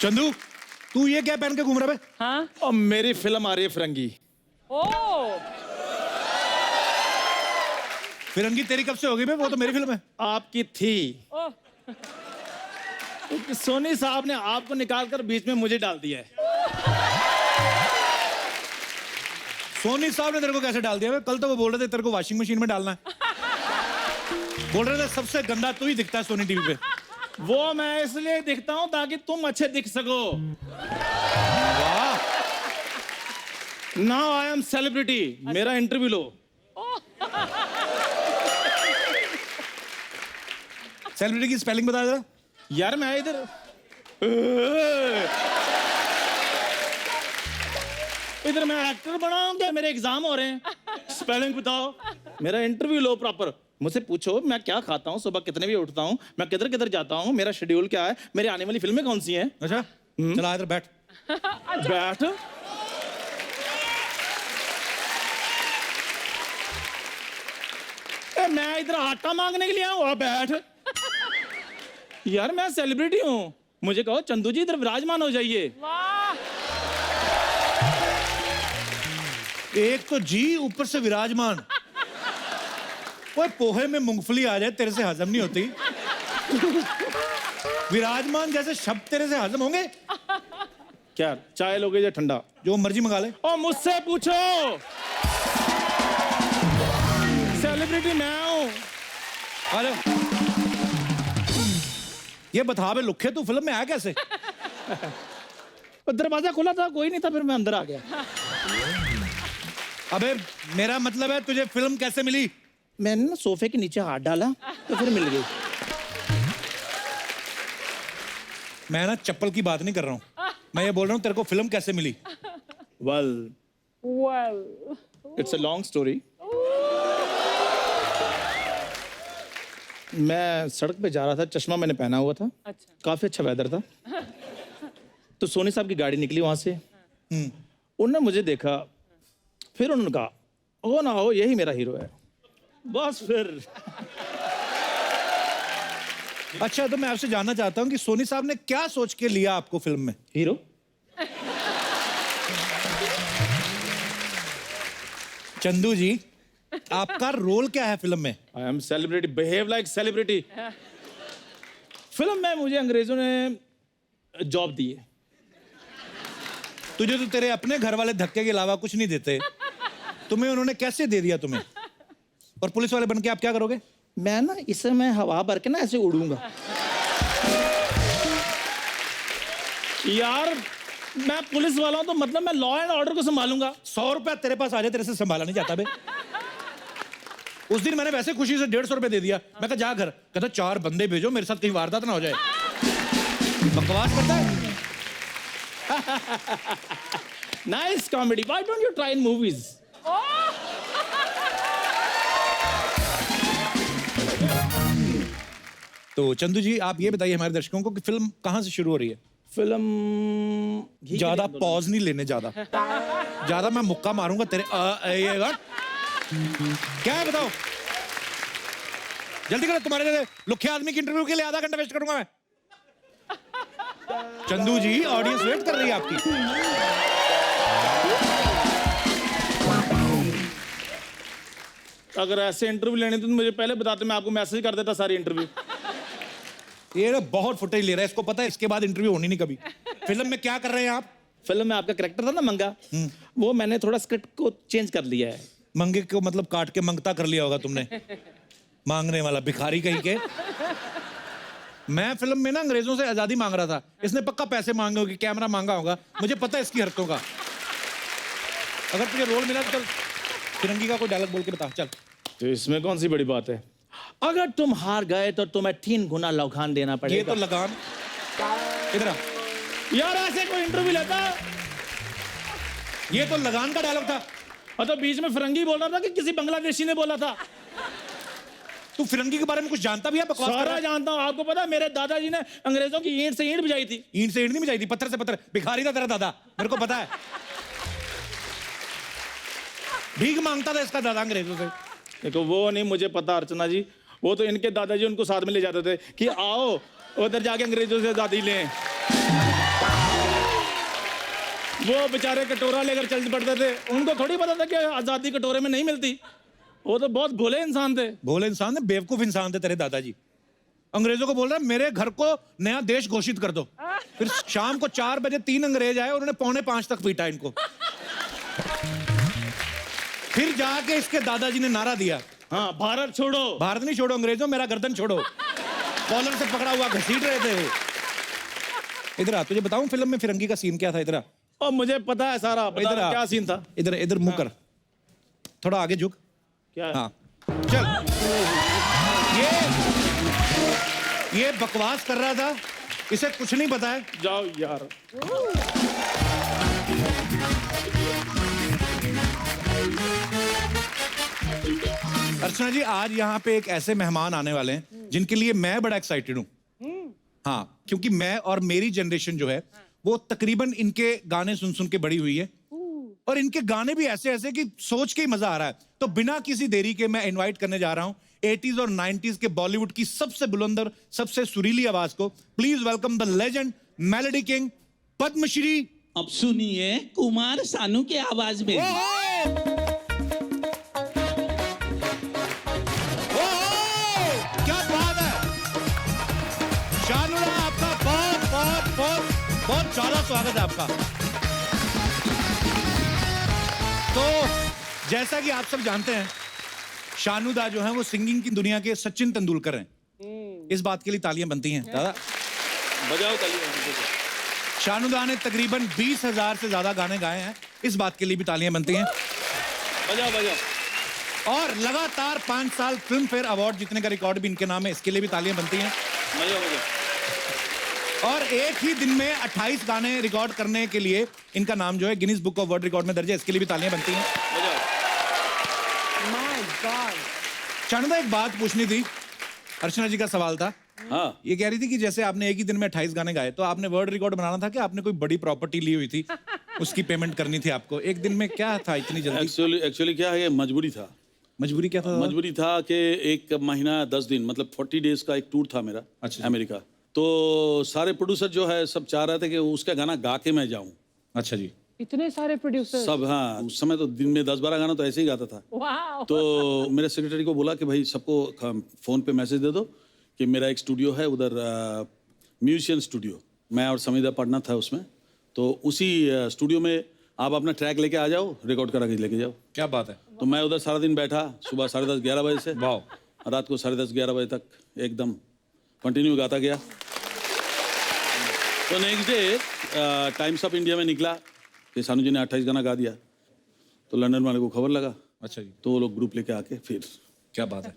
चंदू, तू ये क्या पहन के घूम रहा है? हाँ? और मेरी फिल्म आ रही है फिरंगी। ओ फिरंगी तेरी कब से होगी बे? वो तो मेरी फिल्म है। आपकी थी। ओ तो सोनी साहब ने आपको निकालकर बीच में मुझे डाल दिया है। सोनी साहब ने तेरे को कैसे डाल दिया बे? कल तो वो बोल रहे थे तेरे को वॉशिंग मशीन में डालना है। बोल रहे थे सबसे गंदा तू ही दिखता है सोनी टीवी पे। वो मैं इसलिए दिखता हूं ताकि तुम अच्छे दिख सको। वाह, नाउ आई एम सेलिब्रिटी। मेरा इंटरव्यू लो। सेलिब्रिटी की स्पेलिंग बता जरा। यार मैं इधर इधर मैं एक्टर बना हूं क्या? मेरे एग्जाम हो रहे हैं। स्पेलिंग बताओ। मेरा इंटरव्यू लो प्रॉपर। मुझसे पूछो मैं क्या खाता हूँ, सुबह कितने बजे उठता हूँ, मैं किधर किधर जाता हूँ, मेरा शेड्यूल क्या है, मेरी आने वाली फिल्में कौन सी हैं। अच्छा चला इधर बैठ। बैठ। मैं इधर आटा मांगने के लिए आऊँ? और बैठ। यार मैं सेलिब्रिटी हूँ, मुझे कहो चंदू जी इधर विराजमान हो जाइए। वाह एक तो जी ऊपर से विराजमान। ओए पोहे में मूंगफली आ जाए तेरे से हजम नहीं होती। विराजमान जैसे शब्द तेरे से हजम होंगे? क्या चाय लोगे या ठंडा? जो मर्जी मंगा ले। और मुझसे पूछो। सेलिब्रिटी मैं हूँ। आ जाओ। ये बता बे लुखे, तू फिल्म में आया कैसे? दरवाजा खुला था, कोई नहीं था, फिर मैं अंदर आ गया। अबे मेरा मतलब है तुझे फिल्म कैसे मिली? मैंने ना सोफे के नीचे हाथ डाला तो फिर मिल गई। मैं ना चप्पल की बात नहीं कर रहा हूँ, मैं ये बोल रहा हूँ तेरे को फिल्म कैसे मिली? Well well it's a long story. मैं सड़क पे जा रहा था, चश्मा मैंने पहना हुआ था, अच्छा काफी अच्छा वेदर था। तो सोनी साहब की गाड़ी निकली वहां से। उन्होंने मुझे देखा, फिर उन्होंने कहा हो ना हो यही मेरा हीरो है। बस फिर। अच्छा तो मैं आपसे जानना चाहता हूँ कि सोनी साहब ने क्या सोच के लिया आपको फिल्म में? हीरो। चंदू जी आपका रोल क्या है फिल्म में? I am celebrity, behave like celebrity. Film में मुझे अंग्रेजों ने जॉब दी है। तुझे तो तेरे अपने घर वाले धक्के के अलावा कुछ नहीं देते, तुम्हें उन्होंने कैसे दे दिया तुम्हें? और पुलिस वाले बन के आप क्या करोगे? मैं ना इसे मैं हवा भर के ना ऐसे उड़ूंगा। यार मैं पुलिस वाला हूं तो मतलब मैं लॉ एंड ऑर्डर को संभालूंगा। 100 रुपया तेरे पास आ जाए तेरे से संभाला नहीं जाता बे। उस दिन मैंने वैसे खुशी से 150 रुपए दे दिया, मैं कहा जा घर, कहता 4 बंदे भेजो मेरे साथ कहीं वारदात ना हो जाए। बकवास करता है। Nice comedy, why don't you try in movies? तो चंदू जी आप ये बताइए हमारे दर्शकों को कि फिल्म कहाँ से शुरू हो रही है? फिल्म ज्यादा पॉज नहीं लेने, ज्यादा मैं मुक्का मारूंगा तेरे क्या है बताओ जल्दी करो, तुम्हारे लिए लुखे आदमी की इंटरव्यू के लिए आधा घंटा वेस्ट करूंगा मैं। चंदू जी ऑडियंस वेट कर रही है आपकी। अगर ऐसे इंटरव्यू लेने तो मुझे पहले बताते, मैं आपको मैसेज कर देता सारी इंटरव्यू। ये ना बहुत फुटेज ले रहा है, इसको पता है इसके बाद इंटरव्यू होनी नहीं कभी। फिल्म में क्या कर रहे हैं आप? फिल्म में आपका कैरेक्टर था ना मंगा, वो मैंने थोड़ा स्क्रिप्ट को चेंज कर लिया है। मंगे को मतलब काट के मंगता कर लिया होगा तुमने। मांगने वाला भिखारी कहीं के। मैं फिल्म में ना अंग्रेजों से आजादी मांग रहा था, इसने पक्का पैसे मांगे होगी, कैमरा मांगा होगा, मुझे पता है इसकी हरकतों का। अगर तुझे रोल मिला तो चल फिरंगी का कोई डायलॉग बोल के बता चल। तो इसमें कौन सी बड़ी बात है? अगर तुम हार गए तो तुम्हें 3 गुना लौखान देना पड़ेगा। ये तो लगान इधर आ। यार ऐसे कोई इंटरव्यू लेता? ये तो लगान का डायलॉग था। और तो बीच में फिरंगी बोल रहा था कि किसी बांग्लादेशी ने बोला था। तू फिरंगी के बारे में कुछ जानता भी है? बकवास कर रहा सारा है। जानता हूँ। आपको पता है मेरे दादाजी ने अंग्रेजों की ईंट से ईंट बजाई थी। ईंट से ईंट नहीं बजाई थी, पत्थर से पत्थर। भिखारी था तेरा दादा, मेरे को पता है। भीख मांगता था इसका दादा अंग्रेजों से। देखो वो नहीं मुझे पता अर्चना जी, वो तो इनके दादाजी उनको साथ में ले जाते थे कि आओ उधर जाके अंग्रेजों से आजादी लें। वो बेचारे कटोरा लेकर चल पड़ते थे, उनको थोड़ी पता था कि आज़ादी कटोरे में नहीं मिलती। वो तो बहुत भोले इंसान थे। भोले इंसान थे, बेवकूफ इंसान थे तेरे दादाजी। अंग्रेजों को बोल रहा है मेरे घर को नया देश घोषित कर दो। फिर शाम को 4 बजे 3 अंग्रेज आए, उन्होंने 4:45 तक पीटा इनको। फिर जाके इसके दादाजी ने नारा दिया, हाँ, भारत छोड़ो। भारत नहीं छोड़ो अंग्रेजों, मेरा गर्दन छोड़ो। कॉलर से पकड़ा हुआ घसीट रहे थे वो। इधर आ, तुझे बताऊं फिल्म में फिरंगी का सीन क्या था? इधर आ। और मुझे पता है सारा, बता इधर आ। क्या सीन था। इधर इधर मुंह कर, थोड़ा आगे झुक। क्या है? हाँ चल। ये बकवास कर रहा था, इसे कुछ नहीं पता है। जाओ यार। अर्चना जी, आज यहाँ पे एक ऐसे मेहमान आने वाले हैं जिनके लिए मैं बड़ा एक्साइटेड हूँ। हाँ, क्योंकि मैं और मेरी जनरेशन जो है वो तकरीबन इनके गाने सुन सुन के बड़ी हुई है, और इनके गाने भी ऐसे ऐसे कि सोच के ही मजा आ रहा है। तो बिना किसी देरी के मैं इनवाइट करने जा रहा हूँ 80s और 90s के बॉलीवुड की सबसे बुलंद और सबसे सुरीली आवाज को। Please welcome the legend, melody king, Padmashri. अब सुनिए कुमार सानू की आवाज में। क्या बात है शानुला, आपका बहुत बहुत बहुत बहुत ज्यादा स्वागत है आपका। तो जैसा कि आप सब जानते हैं, शानुदा जो है वो सिंगिंग की दुनिया के सचिन तेंदुलकर हैं। इस बात के लिए तालियां बनती हैं दादा, बजाओ तालियां। शानुदा ने तकरीबन 20,000 से ज्यादा गाने गाए हैं, इस बात के लिए भी तालियां बनती हैं। बजाओ बजाओ। और लगातार 5 साल फिल्म फेयर अवार्ड जीतने का रिकॉर्ड भी इनके नाम है, इसके लिए भी तालियां बनती हैं। बजाओ बजाओ। और एक ही दिन में 28 गाने रिकॉर्ड करने के लिए इनका नाम जो है Guinness book of world record में दर्ज है, इसके लिए भी तालियां बनती हैं। बजाओ। My God. शानुदा, एक बात पूछनी थी, अर्चना जी का सवाल था। हाँ, ये कह रही थी कि जैसे आपने एक ही दिन में 28 गाने गाए, तो आपने वर्ल्ड रिकॉर्ड बनाना था कि आपने कोई बड़ी प्रॉपर्टी ली हुई थी, उसकी पेमेंट करनी थी आपको? एक दिन में क्या था इतनी जल्दी? एक्चुअली क्या है, ये मजबूरी था। मजबूरी क्या था? मजबूरी था कि 1 महीना 10 दिन मतलब 40 डेज का एक टूर था मेरा। अच्छा। अमेरिका। तो सारे प्रोड्यूसर जो है सब चाह रहे थे कि उसका गाना गा के मैं जाऊं। अच्छा जी। इतने सारे प्रोड्यूसर। सब, हाँ, उस समय तो दिन में 10-12 गाना तो ऐसे ही गाता था। वाह। तो मेरे सेक्रेटरी को बोला कि भाई सबको फोन पे मैसेज दे दो कि मेरा एक स्टूडियो है उधर, म्यूजिशियन स्टूडियो। मैं और समीदा पढ़ना था उसमें, तो उसी स्टूडियो में आप अपना ट्रैक लेके आ जाओ, रिकॉर्ड करा के लेके जाओ। क्या बात है। तो मैं उधर सारा दिन बैठा, सुबह 10:30-11 बजे से वाह। रात को 10:30-11 बजे तक एकदम कंटिन्यू गाता गया। तो next day times of India में निकला कि सानू जी ने 28 गाना गा दिया। तो लंदन वाले को खबर लगा। अच्छा जी। तो वो लोग ग्रुप लेके आके फिर क्या बात है।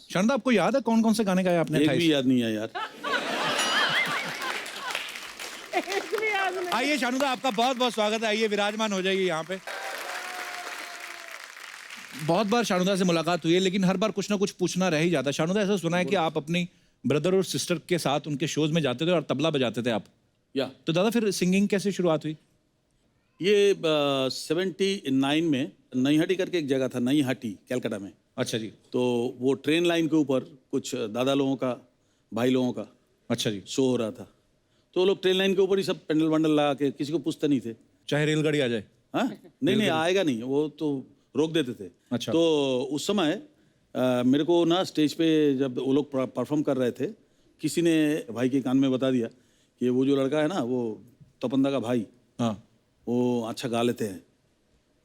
शानुदा, आपको याद है कौन कौन से गाने गाए आपने? एक 28? भी याद नहीं है यार। आइए शानुदा, आपका बहुत बहुत स्वागत है, आइए विराजमान हो जाइए यहाँ पे। बहुत बार शानुदा से मुलाकात हुई है, लेकिन हर बार कुछ ना कुछ पूछना रह ही जाता है। शानुदा, ऐसा सुना है कि आप अपनी ब्रदर और सिस्टर के साथ उनके शोज में जाते थे और तबला बजाते थे आप। या तो दादा, फिर सिंगिंग कैसे शुरुआत हुई? ये 79 में नईहाटी करके एक जगह था, नईहाटी कलकत्ता में। अच्छा जी। तो वो ट्रेन लाइन के ऊपर कुछ दादा लोगों का, भाई लोगों का अच्छा जी। शो हो रहा था। तो वो लोग ट्रेन लाइन के ऊपर ही सब पेंडल वंडल लगा के, किसी को पूछते नहीं थे। चाहे रेलगाड़ी आ जाए। हाँ, नहीं आएगा नहीं, वो तो रोक देते थे। अच्छा। तो उस समय मेरे को ना स्टेज पे जब वो लोग परफॉर्म कर रहे थे, किसी ने भाई के कान में बता दिया कि वो जो लड़का है ना, वो तपंदा का भाई, हाँ। वो अच्छा गा लेते हैं।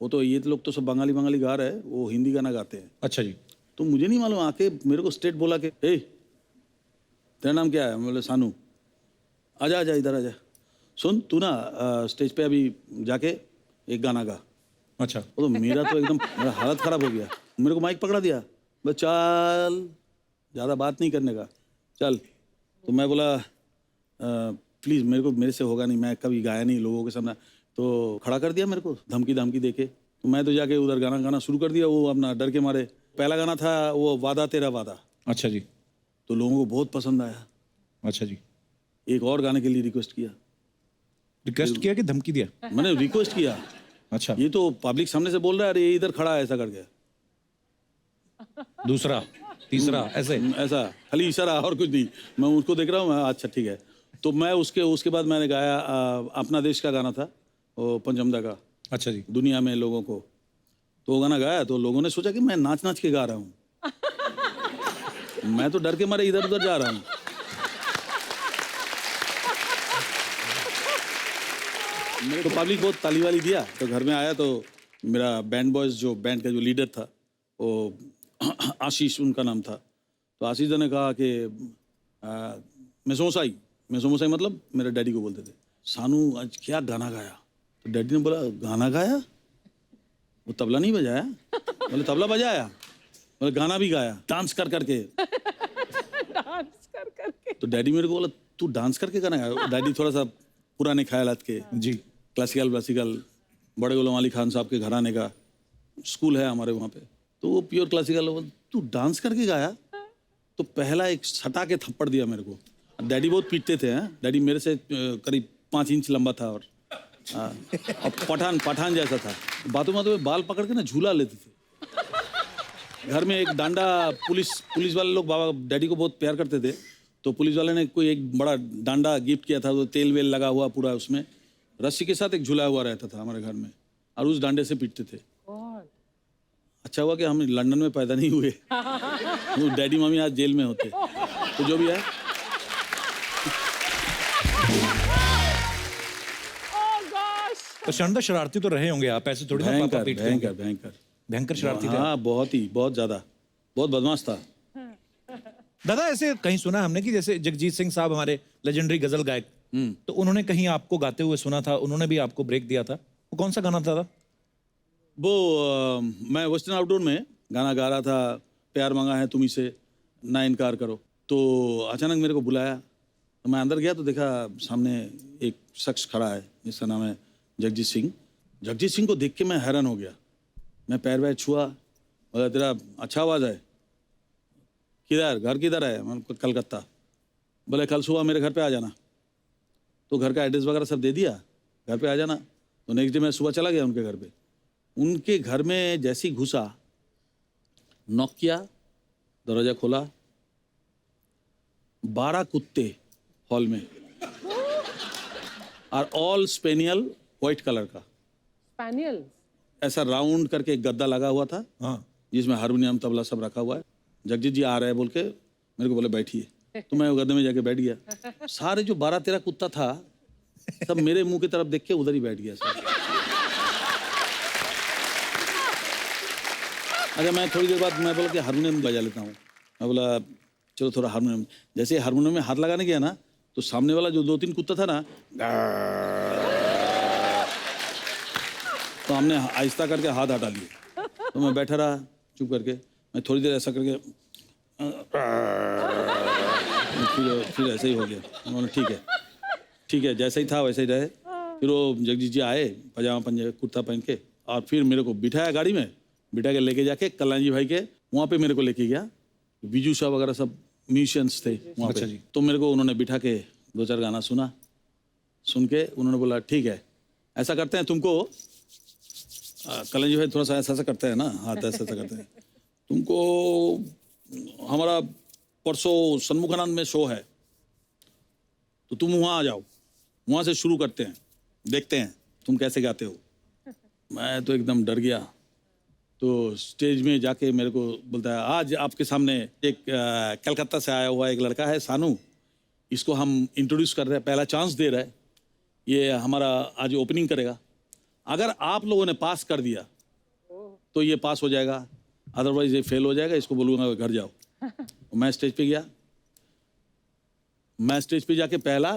वो तो ये लोग तो सब बंगाली बंगाली गा रहे हैं, वो हिंदी गाना गाते हैं। अच्छा जी। तो मुझे नहीं मालूम, आके मेरे को स्ट्रेट बोला कि ए तेरा नाम क्या है? मैं बोले सानू। आजा आजा इधर आजा, सुन तू ना स्टेज पे अभी जाके एक गाना गा। अच्छा। वो तो मेरा तो एकदम मेरा हालत ख़राब हो गया। मेरे को माइक पकड़ा दिया, बस चल, ज़्यादा बात नहीं करने का, चल। तो मैं बोला प्लीज़ मेरे से होगा नहीं, मैं कभी गाया नहीं लोगों के सामने। तो खड़ा कर दिया मेरे को धमकी धमकी दे के। तो मैं तो जाके उधर गाना गाना शुरू कर दिया, वो अपना डर के मारे। पहला गाना था वो वादा तेरा वादा। अच्छा जी। तो लोगों को बहुत पसंद आया। अच्छा जी। एक और गाने के लिए रिक्वेस्ट किया। रिक्वेस्ट किया कि धमकी दिया? मैंने रिक्वेस्ट किया। अच्छा। ये तो पब्लिक सामने से बोल रहा है, अरे ये इधर खड़ा है ऐसा करके, दूसरा तीसरा ऐसे ऐसा खाली इशारा और कुछ नहीं। मैं उसको देख रहा हूँ, अच्छा ठीक है। तो मैं उसके बाद मैंने गाया अपना देश का गाना था, वो पंचमदा का, अच्छा जी। दुनिया में लोगों को। तो वो गाना गाया तो लोगों ने सोचा कि मैं नाच नाच के गा रहा हूँ। मैं तो डर के मारे इधर उधर जा रहा हूँ। मेरे को पब्लिक बहुत ताली वाली दिया। तो घर में आया तो मेरा बैंड बॉयज जो बैंड का जो लीडर था वो आशीष उनका नाम था। तो आशीष ने कहा कि मेसोमसाई मतलब मेरे डैडी को बोलते थे, सानू आज क्या गाना गाया। तो डैडी ने बोला गाना गाया, वो तबला नहीं बजाया। बोले तबला बजाया, बोले गाना भी गाया डांस कर करके। डांस कर करके। तो डैडी मेरे को बोला तू डांस करके गाना गाया। डैडी थोड़ा सा पुराने ख्यालात के जी। क्लासिकल बड़े गुलाम अली खान साहब के घराने का स्कूल है हमारे वहाँ पे। तो वो प्योर क्लासिकल, तू डांस करके गाया। तो पहला एक सटा के थप्पड़ दिया मेरे को। डैडी बहुत पीटते थे। हैं डैडी मेरे से करीब 5 इंच लंबा था और पठान जैसा था। बातों में बाल पकड़ के ना झूला लेते थे। घर में एक डांडा, पुलिस वाले लोग बाबा डैडी को बहुत प्यार करते थे। तो पुलिस वाले ने कोई एक बड़ा डांडा गिफ्ट किया था, तो तेल वेल लगा हुआ पूरा, उसमें रस्सी के साथ एक झूला हुआ रहता था हमारे घर में, और उस डांडे से पीटते थे। अच्छा हुआ कि हम लंदन में पैदा नहीं हुए। तो डैडी मम्मी आज जेल में होते। तो जो भी है, तो शानदार शरारती तो रहे होंगे आप, ऐसे थोड़ी ना पापा पीटते होंगे। भयंकर शरारती थे। हाँ बहुत ज़्यादा, बहुत बदमाश था। दादा ऐसे कहीं सुना हमने कि जैसे जगजीत सिंह साहब हमारे लेजेंडरी गजल गायक, तो उन्होंने कहीं आपको गाते हुए सुना था, उन्होंने भी आपको ब्रेक दिया था। वो कौन सा गाना था दादा? वो मैं वेस्टर्न आउटडोर में गाना गा रहा था, प्यार मांगा है तुम्ही से ना इनकार करो। तो अचानक मेरे को बुलाया, तो मैं अंदर गया तो देखा सामने एक शख्स खड़ा है जिसका नाम है जगजीत सिंह। जगजीत सिंह को देख के मैं हैरान हो गया। मैं पैर वैर छुआ, बोला तेरा अच्छा आवाज़ है, किधर घर किधर है? मैं कलकत्ता। बोले कल सुबह मेरे घर पे आ जाना। तो घर का एड्रेस वगैरह सब दे दिया, घर पे आ जाना। तो नेक्स्ट डे मैं सुबह चला गया उनके घर पे। उनके घर में जैसे ही घुसा, नॉक किया, दरवाज़ा खोला, 12 कुत्ते हॉल में, और ऑल स्पेनियल वाइट कलर का। स्पेनियल ऐसा राउंड करके एक गद्दा लगा हुआ था, हाँ। जिसमें हारमोनियम तबला सब रखा हुआ है। जगजीत जी आ रहे हैं बोल के मेरे को बोले बैठिए। तो मैं वो गद्दे में जाके बैठ गया। सारे जो 12-13 कुत्ता था सब मेरे मुंह की तरफ देख के उधर ही बैठ गया सब। अच्छा, मैं थोड़ी देर बाद मैं बोला कि हारमोनियम बजा लेता हूँ। मैं बोला चलो थोड़ा हारमोनियम। जैसे हारमोनियम में हाथ लगाने गया ना, तो सामने वाला जो 2-3 कुत्ता था ना, तो हमने आहिस्ता करके हाथ हटा लिए। तो मैं बैठा रहा चुप करके। मैं थोड़ी देर ऐसा करके फिर ऐसे ही हो गया। उन्होंने ठीक है जैसे ही था वैसे ही रहे। फिर वो जगजीत जी आए पजामा पंजे कुर्ता पहन के, और फिर मेरे को बिठाया गाड़ी में, बिठा के लेके जाके कल्याण जी भाई के वहाँ पे मेरे को लेके गया। बीजू साहब वगैरह सब म्यूजिशियन्स थे वहाँ पे। तो मेरे को उन्होंने बिठा के 2-4 गाना सुना। सुन के उन्होंने बोला ठीक है ऐसा करते हैं, तुमको कल्याण जी भाई थोड़ा सा ऐसा करते हैं ना, हाथ ऐसा करते हैं, तुमको हमारा परसों सन्मुखानंद में शो है, तो तुम वहाँ आ जाओ, वहाँ से शुरू करते हैं, देखते हैं तुम कैसे गाते हो। मैं तो एकदम डर गया। तो स्टेज में जाके मेरे को बोलता है आज आपके सामने एक कलकत्ता से आया हुआ एक लड़का है सानू, इसको हम इंट्रोड्यूस कर रहे हैं, पहला चांस दे रहे हैं, ये हमारा आज ओपनिंग करेगा। अगर आप लोगों ने पास कर दिया तो ये पास हो जाएगा, अदरवाइज ये फेल हो जाएगा, इसको बोलूँगा घर जाओ। मैं स्टेज पे गया। मैं स्टेज पे जाके पहला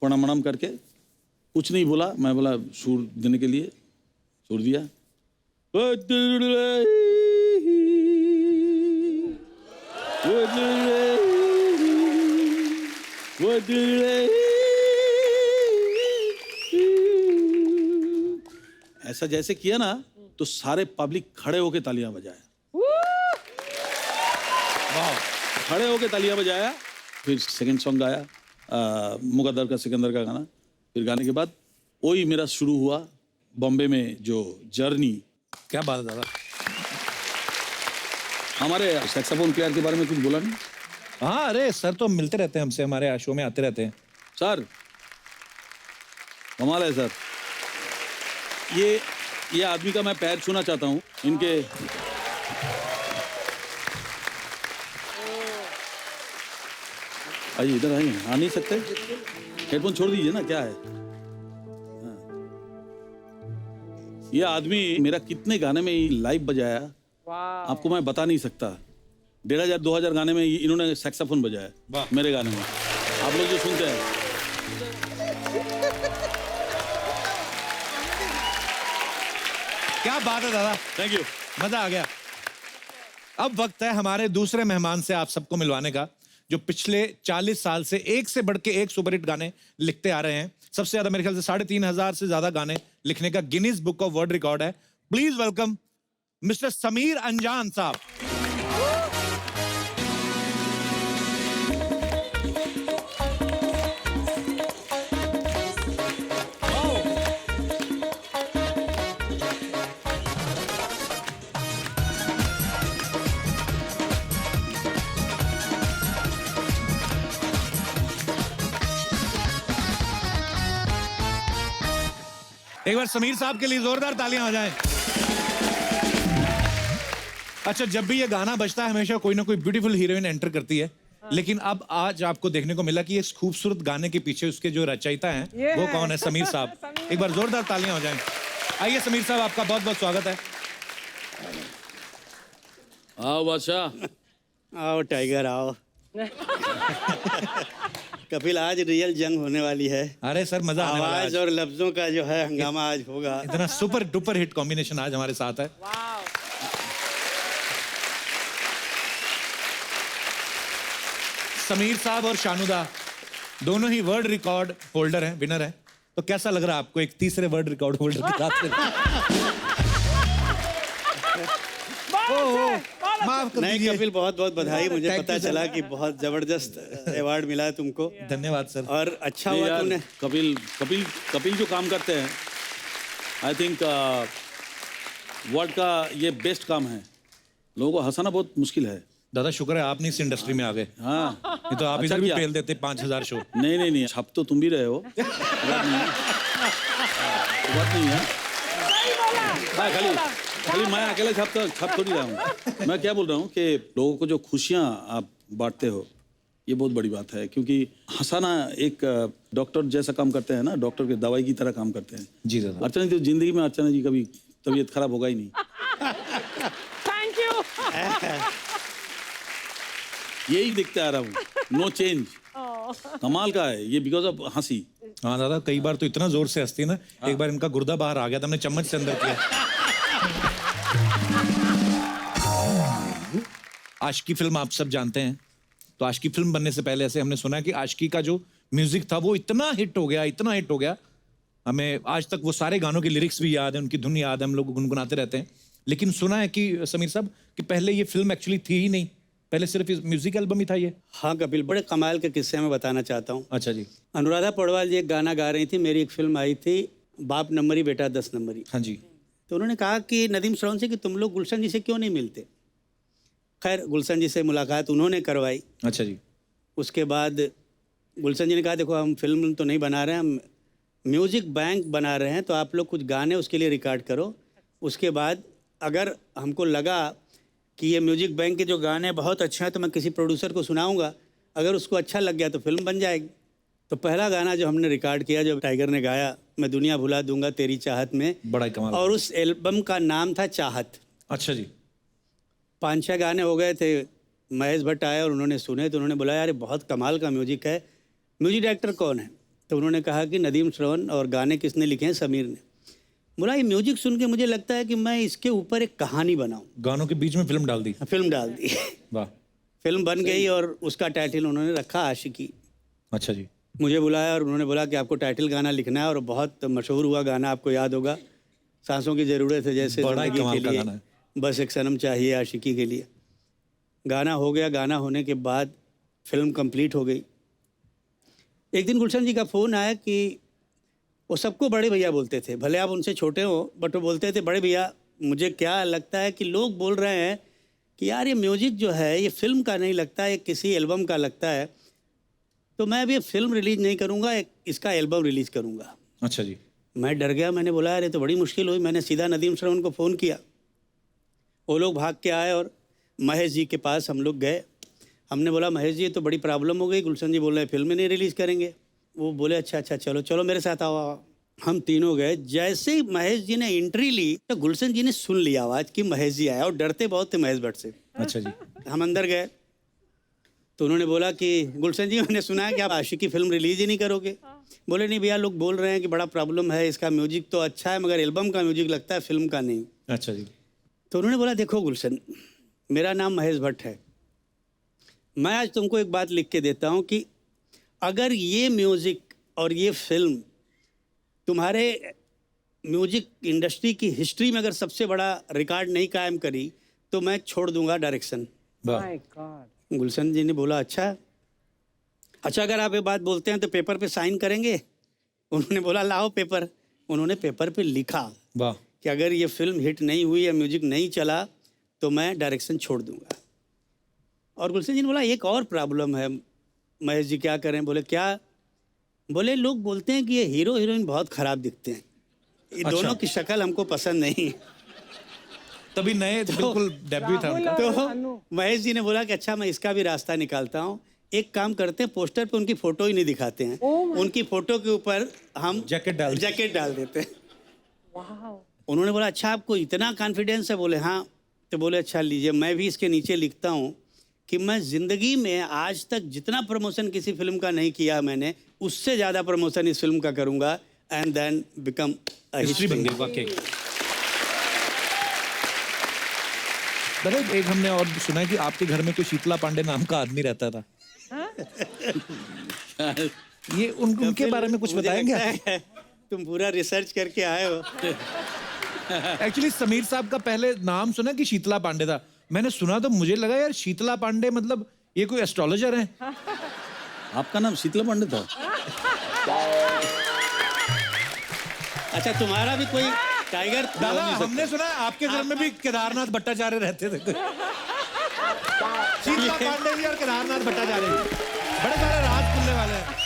प्रणाम करके कुछ नहीं बोला। मैं बोला सुर देने के लिए सुर दिया। ऐसा जैसे किया ना, तो सारे पब्लिक खड़े होके तालियां बजाया। खड़े होके तालियां बजाया। फिर सेकंड सॉन्ग गाया, मुकद्दर का सिकंदर का गाना। फिर गाने के बाद वही मेरा शुरू हुआ बॉम्बे में जो जर्नी। क्या बात है दादा। हमारे सैक्सोफोन प्लेयर के बारे में कुछ बोला नहीं? हाँ अरे सर तो मिलते रहते हैं हमसे, हमारे शो में आते रहते हैं। सर कमाल है सर। ये आदमी का मैं पैर छूना चाहता हूँ इनके। आइए इधर आइए, आ नहीं सकते? हेडफोन छोड़ दीजिए ना, क्या है? हाँ। ये आदमी मेरा कितने गाने में लाइव बजाया वाह आपको मैं बता नहीं सकता। 1500 2000 गाने में इन्होंने सैक्सोफोन बजाया मेरे गाने में, आप लोग जो सुनते हैं। क्या बात है दादा, थैंक यू। मजा आ गया। अब वक्त है हमारे दूसरे मेहमान से आप सबको मिलवाने का, जो पिछले 40 साल से एक से बढ़ के एक सुपरहिट गाने लिखते आ रहे हैं। सबसे ज्यादा मेरे ख्याल से 3500 से ज्यादा गाने लिखने का Guinness book of world record है। प्लीज वेलकम मिस्टर समीर अंजान साहब। एक बार समीर साहब के लिए जोरदार तालियां हो जाएं। अच्छा, जब भी ये गाना बजता है हमेशा कोई ना कोई ब्यूटीफुल हीरोइन एंटर करती है, लेकिन अब आज आपको देखने को मिला कि इस खूबसूरत गाने के पीछे उसके जो रचयिता हैं वो कौन है? समीर साहब। एक बार जोरदार तालियां हो जाएं। आइए समीर साहब, आपका बहुत बहुत स्वागत है। आओ बादशाह। आओ टाइगर आओ। कपिल, आज रियल जंग होने वाली है। अरे सर, मजा आने वाला है आवाज आज। और लफ्जों का जो है हंगामा आज होगा। इतना सुपर डुपर हिट कॉम्बिनेशन आज हमारे साथ है। समीर साहब और शानुदा दोनों ही वर्ल्ड रिकॉर्ड होल्डर हैं, विनर हैं। तो कैसा लग रहा है आपको एक तीसरे वर्ल्ड रिकॉर्ड होल्डर के साथ? माफ कर नहीं दीजिए। कपिल, बहुत बहुत बधाई। मुझे Thank पता you, sir. चला कि बहुत जबरदस्त अवार्ड मिला है तुमको, धन्यवाद सर। और अच्छा नहीं हुआ यार, तुमने। कपिल जो काम करते हैं, आई थिंक वर्ल्ड का ये बेस्ट काम है। लोगों को हंसाना बहुत मुश्किल है। दादा शुक्र है आप नहीं इस इंडस्ट्री में आ गए, हाँ, नहीं तो आप अच्छा इधर भी किया। फेल देते 5000 शो। नहीं, छप तो तुम भी रहे हो, बात नहीं है। बात नहीं है। हाँ, खाली मैं अकेले छप थोड़ी रहा हूँ। मैं क्या बोल रहा हूँ कि लोगों को जो खुशियाँ आप बांटते हो, ये बहुत बड़ी बात है। क्योंकि हंसाना एक डॉक्टर जैसा काम करते हैं ना, डॉक्टर के दवाई की तरह काम करते हैं। जी दादा। अर्चना जी, तो जिंदगी में अर्चना जी कभी तबीयत खराब होगा ही नहीं। Thank you. यही देखते आ रहा हूँ, नो चेंज। कमाल का है ये, बिकॉज ऑफ हंसी। हाँ दादा, कई बार तो इतना जोर से हंसती है ना, एक बार इनका गुर्दा बाहर आ गया था, हमने चम्मच से अंदर किया। आशिकी फिल्म आप सब जानते हैं, तो आशिकी फिल्म बनने से पहले ऐसे हमने सुना है कि आशिकी का जो म्यूजिक था वो इतना हिट हो गया, हमें आज तक वो सारे गानों की लिरिक्स भी याद है, उनकी धुन याद है, हम लोग गुनगुनाते रहते हैं। लेकिन सुना है कि समीर साहब कि पहले ये फिल्म एक्चुअली थी ही नहीं, पहले सिर्फ म्यूजिक एल्बम ही था ये। हाँ कपिल, बड़े कमाल के किस्से मैं बताना चाहता हूँ। अच्छा जी। अनुराधा पौडवाल जी एक गाना गा रही थी, मेरी एक फिल्म आई थी बाप नंबरी बेटा 10 नंबरी। हाँ जी। तो उन्होंने कहा कि नदीम श्रवण से कि तुम लोग गुलशन जी से क्यों नहीं मिलते। खैर गुलशन जी से मुलाकात उन्होंने करवाई। अच्छा जी। उसके बाद गुलशन जी ने कहा देखो हम फिल्म तो नहीं बना रहे हैं, हम म्यूज़िक बैंक बना रहे हैं, तो आप लोग कुछ गाने उसके लिए रिकॉर्ड करो। उसके बाद अगर हमको लगा कि ये म्यूज़िक बैंक के जो गाने बहुत अच्छे हैं तो मैं किसी प्रोड्यूसर को सुनाऊंगा, अगर उसको अच्छा लग गया तो फिल्म बन जाएगी। तो पहला गाना जो हमने रिकॉर्ड किया, जो टाइगर ने गाया, मैं दुनिया भुला दूंगा तेरी चाहत में, बड़ा ही कमाल। और उस एल्बम का नाम था चाहत। अच्छा जी। 5-6 गाने हो गए थे, महेश भट्ट आए और उन्होंने सुने, तो उन्होंने बोला यार ये बहुत कमाल का म्यूजिक है, म्यूजिक डायरेक्टर कौन है? तो उन्होंने कहा कि नदीम श्रवण, और गाने किसने लिखे हैं? समीर ने। बोला ये म्यूजिक सुन के मुझे लगता है कि मैं इसके ऊपर एक कहानी बनाऊं। गानों के बीच में फिल्म डाल दी। फिल्म डाल दी। वाह। फिल्म बन गई और उसका टाइटल उन्होंने रखा आशिकी। अच्छा जी। मुझे बुलाया और उन्होंने बोला कि आपको टाइटल गाना लिखना है, और बहुत मशहूर हुआ गाना, आपको याद होगा, सांसों की ज़रूरत है जैसे बड़ा ही ज़िंदगी कमाल के का लिए, गाना है। बस एक सनम चाहिए आशिकी के लिए। गाना हो गया, गाना होने के बाद फिल्म कंप्लीट हो गई। एक दिन गुलशन जी का फ़ोन आया कि वो सबको बड़े भैया बोलते थे, भले आप उनसे छोटे हो, बट वो बोलते थे बड़े भैया। मुझे क्या लगता है कि लोग बोल रहे हैं कि यार ये म्यूज़िक जो है ये फिल्म का नहीं लगता, ये किसी एल्बम का लगता है, तो मैं अभी फिल्म रिलीज़ नहीं करूँगा, इसका एल्बम रिलीज़ करूँगा। अच्छा जी। मैं डर गया, मैंने बोला अरे तो बड़ी मुश्किल हुई। मैंने सीधा नदीम श्रवण को फ़ोन किया, वो लोग भाग के आए और महेश जी के पास हम लोग गए। हमने बोला महेश जी ये तो बड़ी प्रॉब्लम हो गई, गुलशन जी बोल रहे हैं फिल्म नहीं रिलीज़ करेंगे। वो बोले अच्छा अच्छा चलो चलो मेरे साथ आओ। हम तीनों गए। जैसे ही महेश जी ने एंट्री ली तो गुलशन जी ने सुन लिया आवाज़ कि महेश जी आया, और डरते बहुत थे महेश भट्ट से। अच्छा जी। हम अंदर गए तो उन्होंने बोला कि गुलशन जी मैंने सुना है कि आप आशिकी फिल्म रिलीज ही नहीं करोगे। बोले नहीं भैया, लोग बोल रहे हैं कि बड़ा प्रॉब्लम है, इसका म्यूजिक तो अच्छा है मगर एल्बम का म्यूजिक लगता है, फिल्म का नहीं। अच्छा जी। तो उन्होंने बोला देखो गुलशन, मेरा नाम महेश भट्ट है, मैं आज तुमको एक बात लिख के देता हूँ कि अगर ये म्यूजिक और ये फिल्म तुम्हारे म्यूजिक इंडस्ट्री की हिस्ट्री में अगर सबसे बड़ा रिकॉर्ड नहीं कायम करी तो मैं छोड़ दूंगा डायरेक्शन। वाह। My God. गुलशन जी ने बोला अच्छा अगर आप ये बात बोलते हैं तो पेपर पे साइन करेंगे। उन्होंने बोला लाओ पेपर। उन्होंने पेपर पे लिखा वाह। कि अगर ये फिल्म हिट नहीं हुई या म्यूजिक नहीं चला तो मैं डायरेक्शन छोड़ दूंगा। और गुलशन जी ने बोला एक और प्रॉब्लम है महेश जी, क्या करें? बोले क्या? बोले लोग बोलते हैं कि ये हीरो हीरोइन बहुत खराब दिखते हैं, ये दोनों की शक्ल हमको पसंद नहीं। तभी नए बिल्कुल डेब्यू था उनका। तो महेश जी ने बोला कि अच्छा मैं इसका भी रास्ता निकालता हूँ, एक काम करते हैं पोस्टर पे उनकी फोटो ही नहीं दिखाते हैं, उनकी फोटो के ऊपर हम जैकेट डाल देते हैं। उन्होंने बोला अच्छा आपको इतना कॉन्फिडेंस है? बोले हाँ। तो बोले अच्छा लीजिए, मैं भी इसके नीचे लिखता हूँ कि मैं ज़िंदगी में आज तक जितना प्रमोशन किसी फिल्म का नहीं किया मैंने, उससे ज़्यादा प्रमोशन इस फिल्म का करूँगा एंड देन बिकम हिस्ट्री बन गई वाकई। दादा एक हमने और सुना है कि आपके घर में कोई शीतला पांडे नाम का आदमी रहता था। ये उनके बारे में कुछ बताएंगे आप? तुम पूरा रिसर्च करके आए हो। एक्चुअली समीर साहब का पहले नाम सुना कि शीतला पांडे था। मैंने सुना तो मुझे लगा यार शीतला पांडे मतलब ये कोई एस्ट्रोलॉजर है। आपका नाम शीतला पांडे था? अच्छा तुम्हारा भी कोई टाइगर? दादा हमने सुना है आपके घर में भी केदारनाथ भट्टाचार्य रहते थे। शीतला पांडे जी और केदारनाथ भट्टाचार्य बड़े सारे राज खुलने वाले हैं।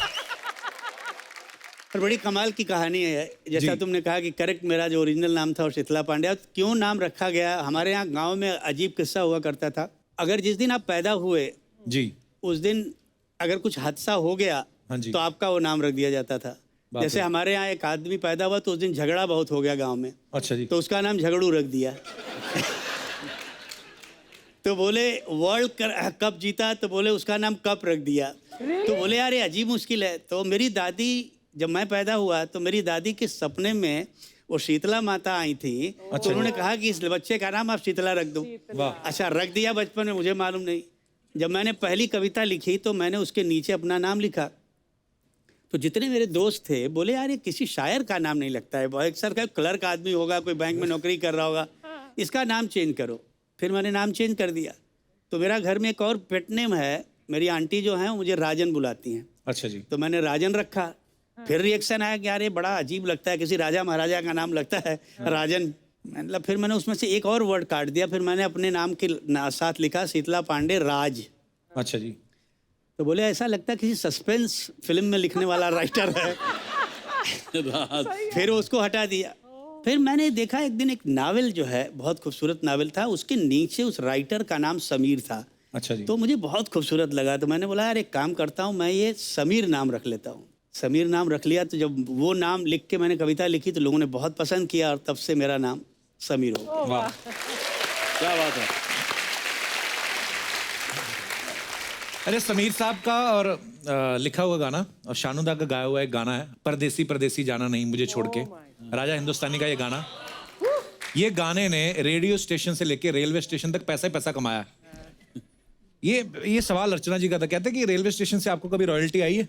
और बड़ी कमाल की कहानी है। जैसा तुमने कहा कि करेक्ट मेरा जो ओरिजिनल नाम था वो शीतला पांडे। क्यों नाम रखा गया? हमारे यहाँ गांव में अजीब किस्सा हुआ करता था, अगर जिस दिन आप पैदा हुए जी उस दिन अगर कुछ हादसा हो गया तो आपका वो नाम रख दिया जाता था। जैसे हमारे यहाँ एक आदमी पैदा हुआ तो उस दिन झगड़ा बहुत हो गया गांव में। अच्छा जी। तो उसका नाम झगड़ू रख दिया। तो बोले वर्ल्ड कप जीता तो बोले उसका नाम कप रख दिया। तो बोले यार ये अजीब मुश्किल है। तो मेरी दादी, जब मैं पैदा हुआ तो मेरी दादी के सपने में वो शीतला माता आई थी। तो उन्होंने कहा कि इस बच्चे का नाम आप शीतला रख दो। अच्छा रख दिया बचपन में, मुझे मालूम नहीं। जब मैंने पहली कविता लिखी तो मैंने उसके नीचे अपना नाम लिखा। तो जितने मेरे दोस्त थे बोले यार ये किसी शायर का नाम नहीं लगता है, बहुत सर का क्लर्क आदमी होगा, कोई बैंक में नौकरी कर रहा होगा, इसका नाम चेंज करो। फिर मैंने नाम चेंज कर दिया। तो मेरा घर में एक और पेट नेम है, मेरी आंटी जो हैं वो मुझे राजन बुलाती हैं। अच्छा जी। तो मैंने राजन रखा। फिर रिएक्शन आया कि यार ये बड़ा अजीब लगता है, किसी राजा महाराजा का नाम लगता है राजन। मतलब फिर मैंने उसमें से एक और वर्ड काट दिया। फिर मैंने अपने नाम के साथ लिखा शीतला पांडे राज। अच्छा जी। तो बोले ऐसा लगता है किसी सस्पेंस फिल्म में लिखने वाला राइटर है। फिर उसको हटा दिया। फिर मैंने देखा एक दिन एक नावल जो है बहुत खूबसूरत नावल था, उसके नीचे उस राइटर का नाम समीर था। अच्छा जी। तो मुझे बहुत खूबसूरत लगा। तो मैंने बोला यार एक काम करता हूँ, मैं ये समीर नाम रख लेता हूँ। समीर नाम रख लिया। तो जब वो नाम लिख के मैंने कविता लिखी तो लोगों ने बहुत पसंद किया और तब से मेरा नाम समीर हो गया। वाह क्या बात है। अरे समीर साहब का और लिखा हुआ गाना और शानुदा का गाया हुआ एक गाना है, परदेसी परदेसी जाना नहीं मुझे छोड़ के, राजा हिंदुस्तानी का ये गाना। ये गाने ने रेडियो स्टेशन से लेके रेलवे स्टेशन तक पैसा ही पैसा कमाया। ये सवाल अर्चना जी का था, कहते कि रेलवे स्टेशन से आपको कभी रॉयल्टी आई है?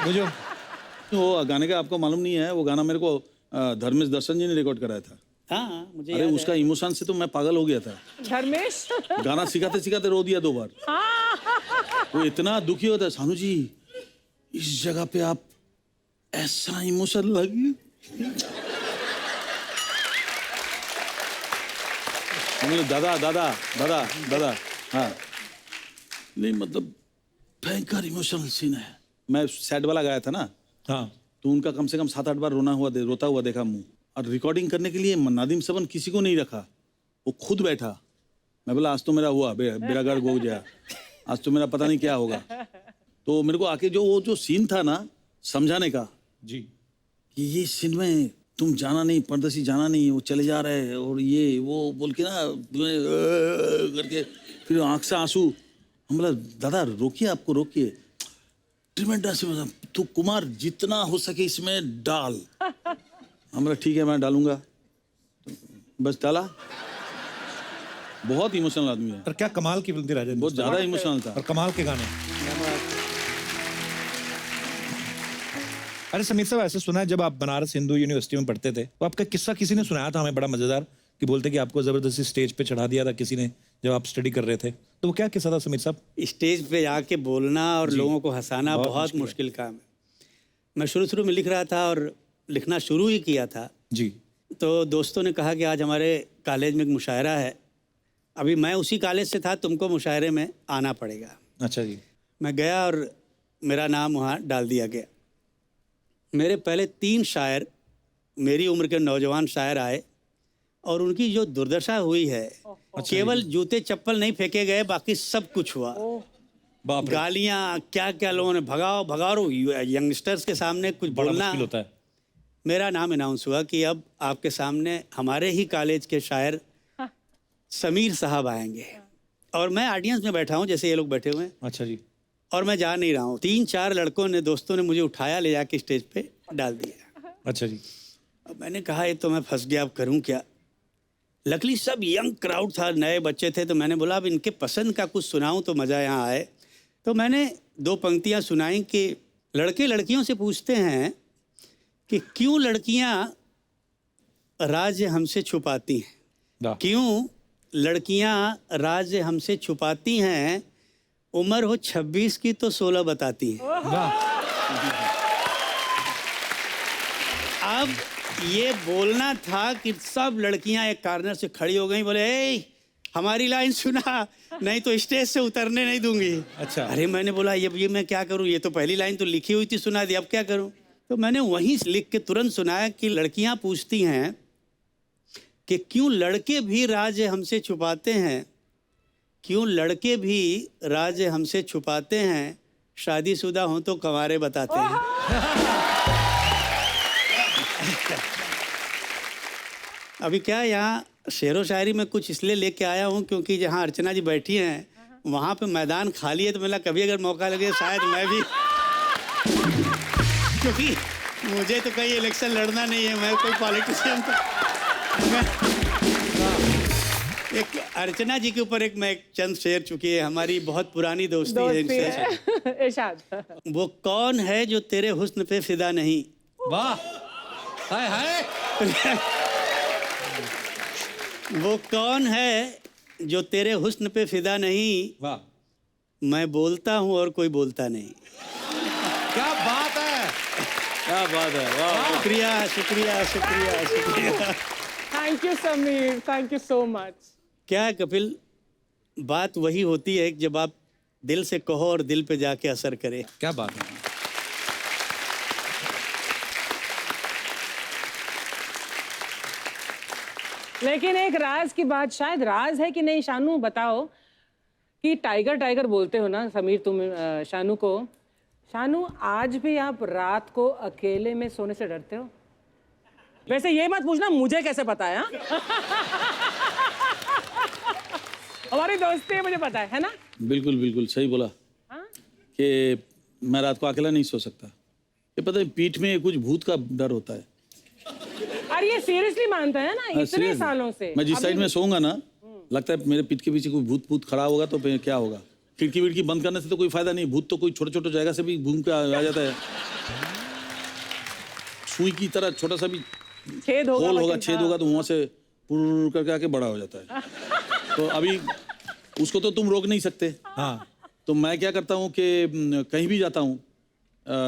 वो जो वो गाने का आपको मालूम नहीं है, वो गाना मेरे को धर्मेश दर्शन जी ने रिकॉर्ड कराया था। हाँ मुझे अरे उसका इमोशन से तो मैं पागल हो गया था। धर्मेश गाना सिखाते सिखाते रो दिया 2 बार। वो इतना दुखी होता है, सानू जी इस जगह पे आप ऐसा इमोशन लगे। दादा दादा दादा दादा हाँ नहीं मतलब भयंकर इमोशनल सीन है। मैं सैड वाला गाया था ना। हाँ तो उनका कम से कम 7-8 बार रोता हुआ देखा मुंह। और रिकॉर्डिंग करने के लिए नादिम सबन किसी को नहीं रखा, वो खुद बैठा। मैं बोला आज तो मेरा हुआ बेरागढ़ गो गया, आज तो मेरा पता नहीं क्या होगा। तो मेरे को आके जो सीन था ना समझाने का जी कि ये सीन में तुम जाना नहीं, परदेसी जाना नहीं, वो चले जा रहे हैं और ये वो बोल के ना करके फिर आंख से आंसू। हम बोला दादा रोकिए, आपको रोकिए, ट्रिमेंडस तू कुमार जितना हो सके इसमें डाल। हम बोला ठीक है मैं डालूंगा, बस डाला। बहुत इमोशनल आदमी है, पर क्या कमाल की फिल्म थी राजेंद्र, बहुत ज्यादा इमोशनल था। और कमाल के गाने। अरे समीर साहब, ऐसे सुना है जब आप बनारस हिंदू यूनिवर्सिटी में पढ़ते थे तो आपका किस्सा किसी ने सुनाया था हमें, बड़ा मजेदार, कि बोलते कि आपको जबरदस्ती स्टेज पे चढ़ा दिया था किसी ने जब आप स्टडी कर रहे थे। तो वो क्या किस्सा था समीर साहब? स्टेज पे जाके बोलना और लोगों को हंसाना बहुत मुश्किल काम है। मैं शुरू में लिख रहा था और लिखना शुरू ही किया था जी। तो दोस्तों ने कहा कि आज हमारे कॉलेज में एक मुशायरा है, अभी मैं उसी कॉलेज से था, तुमको मुशायरे में आना पड़ेगा। अच्छा जी। मैं गया और मेरा नाम वहाँ डाल दिया गया। मेरे पहले 3 शायर मेरी उम्र के नौजवान शायर आए और उनकी जो दुर्दशा हुई है, केवल जूते चप्पल नहीं फेंके गए, बाकी सब कुछ हुआ। बाप रे, गालियाँ क्या क्या लोगों ने भगाओ यंगस्टर्स के सामने कुछ बड़ा बोलना। मुश्किल होता है। मेरा नाम अनाउंस हुआ कि अब आपके सामने हमारे ही कॉलेज के शायर समीर साहब आएंगे और मैं ऑडियंस में बैठा हूँ जैसे ये लोग बैठे हुए हैं अच्छा जी। और मैं जा नहीं रहा हूँ। 3-4 लड़कों ने, दोस्तों ने मुझे उठाया, ले जाके स्टेज पे डाल दिया। अच्छा जी। अब मैंने कहा ये तो मैं फंस गया, अब करूँ क्या। लकली सब यंग क्राउड था, नए बच्चे थे, तो मैंने बोला अब इनके पसंद का कुछ सुनाऊँ तो मज़ा यहाँ आए। तो मैंने 2 पंक्तियाँ सुनाई कि लड़के लड़कियों से पूछते हैं कि क्यों लड़कियाँ राज हमसे छुपाती हैं, वाह। क्यों लड़कियां राज हमसे छुपाती हैं, उम्र हो 26 की तो 16 बताती हैं। अब ये बोलना था कि सब लड़कियां एक कॉर्नर से खड़ी हो गई, बोले ए हमारी लाइन सुना, नहीं तो स्टेज से उतरने नहीं दूंगी। अच्छा। अरे मैंने बोला ये मैं क्या करूं, ये तो पहली लाइन तो लिखी हुई थी, सुना दी, अब क्या करूं। तो मैंने वहीं लिख के तुरंत सुनाया कि लड़कियां पूछती हैं कि क्यों लड़के भी राज हमसे छुपाते हैं, क्यों लड़के भी राज हमसे छुपाते हैं, शादीशुदा हों तो कंवारे बताते हैं। अभी क्या यहाँ शेरो शायरी में कुछ इसलिए लेके आया हूँ क्योंकि जहाँ अर्चना जी बैठी हैं वहाँ पे मैदान खाली है, तो मेरा कभी अगर मौका लगे शायद मैं भी क्योंकि मुझे तो कहीं इलेक्शन लड़ना नहीं है, मैं कोई पॉलिटिशियन एक अर्चना जी के ऊपर मैं एक चंद शेर, चुकी है हमारी बहुत पुरानी दोस्ती है इनसे। इरशाद। वो कौन है जो तेरे हुस्न पे फिदा नहीं, वाह, हाय हाय। वो कौन है जो तेरे हुस्न पे फिदा नहीं, वाह, मैं बोलता हूँ और कोई बोलता नहीं। क्या बात है, क्या बात है, वाह। शुक्रिया शुक्रिया शुक्रिया शुक्रिया। Thank you Sameer, thank you so much. क्या है कपिल, बात वही होती है जब आप दिल से कहो और दिल पे जाके असर करे। क्या बात है। लेकिन एक राज की बात, शायद राज है कि नहीं, शानू बताओ, कि टाइगर टाइगर बोलते हो ना समीर तुम शानू को, शानू आज भी आप रात को अकेले में सोने से डरते हो? वैसे ये मत पूछना मुझे कैसे पता है, हमारी दोस्ती है, मुझे पता है ना। बिल्कुल बिल्कुल सही बोला कि मैं रात को अकेला नहीं सो सकता। ये पता है पीठ में कुछ भूत का डर होता है। अरे ये सीरियसली मानता है ना, इतने seriously। सालों से। मैं जिस साइड में सोऊंगा ना, लगता है मेरे पीठ के पीछे कोई भूत भूत खड़ा होगा तो फिर क्या होगा। खिड़की विड़की बंद करने से तो कोई फायदा नहीं, भूत तो कोई छोटे छोटे जगह से भी घूम के आ जाता है। सुई की तरह छोटा सा भी छेद होगा, होल होगा, लेकिन छेद होगा तो वहां से पुर करके आके बड़ा हो जाता है। तो अभी उसको तो तुम रोक नहीं सकते। हाँ। तो मैं क्या करता हूँ कि कहीं भी जाता हूँ,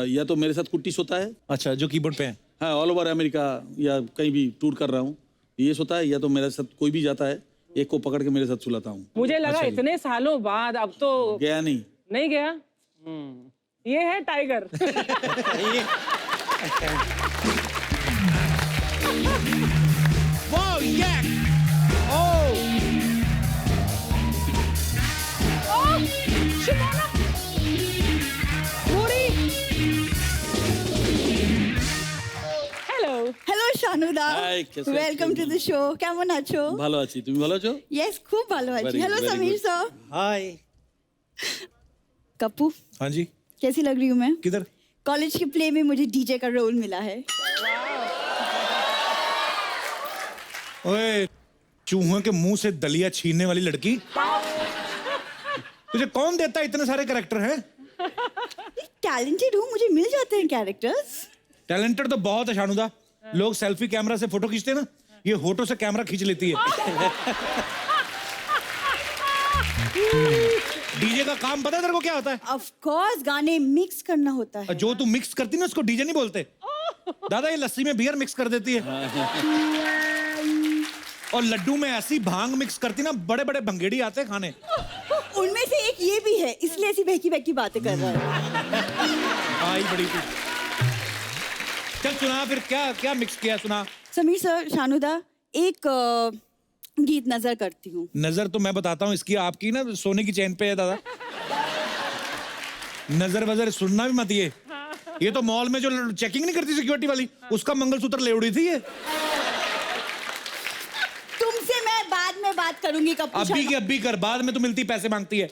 या तो मेरे साथ कुट्टी सोता है, अच्छा, जो कीबोर्ड पे है। हाँ, ऑल ओवर अमेरिका या कहीं भी टूर कर रहा हूँ, ये सोता है, या तो मेरे साथ कोई भी जाता है, एक को पकड़ के मेरे साथ सुलाता हूँ। मुझे लगा इतने सालों बाद अब तो गया नहीं नहीं गया। ये है टाइगर। वाह ये ओह शिमोना थोड़ी हेलो হ্যালো শানুদা Hi, कैसे আছো? ওয়েলকাম টু দ্য শো কেমন আছো ভালো আছি তুমি ভালো আছো ইয়েস খুব ভালো আছি Very hello good, very Sameer good. Sir hi Kappu हाँ जी कैसी लग रही हूँ मैं किधर कॉलेज के प्ले में मुझे डीजे का रोल मिला है ओए चूहों के मुंह से दलिया छीनने वाली लड़की तुझे कौन देता है इतने सारे कैरेक्टर हैं टैलेंटेड हूँ मुझे मिल जाते हैं कैरेक्टर्स टैलेंटेड तो बहुत है शानुदा लोग सेल्फी कैमरा से फोटो खींचते हैं ना ये होटो से कैमरा खींच लेती है डीजे का काम पता है तेरे को क्या होता है ऑफ कोर्स गाने मिक्स करना होता है जो तू मिक्स करती ना उसको डीजे नहीं बोलते दादा ये लस्सी में बियर मिक्स कर देती है और लड्डू में ऐसी भांग मिक्स करती ना बड़े बड़े भंगेड़ी आते हैं खाने उनमें से एक ये भी है इसलिए ऐसी बहकी बहकी बातें कर रहा है आई बड़ी तू चल सुना फिर क्या क्या मिक्स किया सुना समीर सर शानुदा एक गीत नजर करती हूँ नजर तो मैं बताता हूँ इसकी आपकी ना सोने की चैन पे है दादा नजर वजर सुनना भी मत ये तो मॉल में जो चेकिंग नहीं करती सिक्योरिटी वाली उसका मंगलसूत्र ले उड़ी थी ये तुमसे मैं बाद में बात करूंगी कप्पू अभी शर्मा। की अभी कर बाद में तो मिलती पैसे मांगती है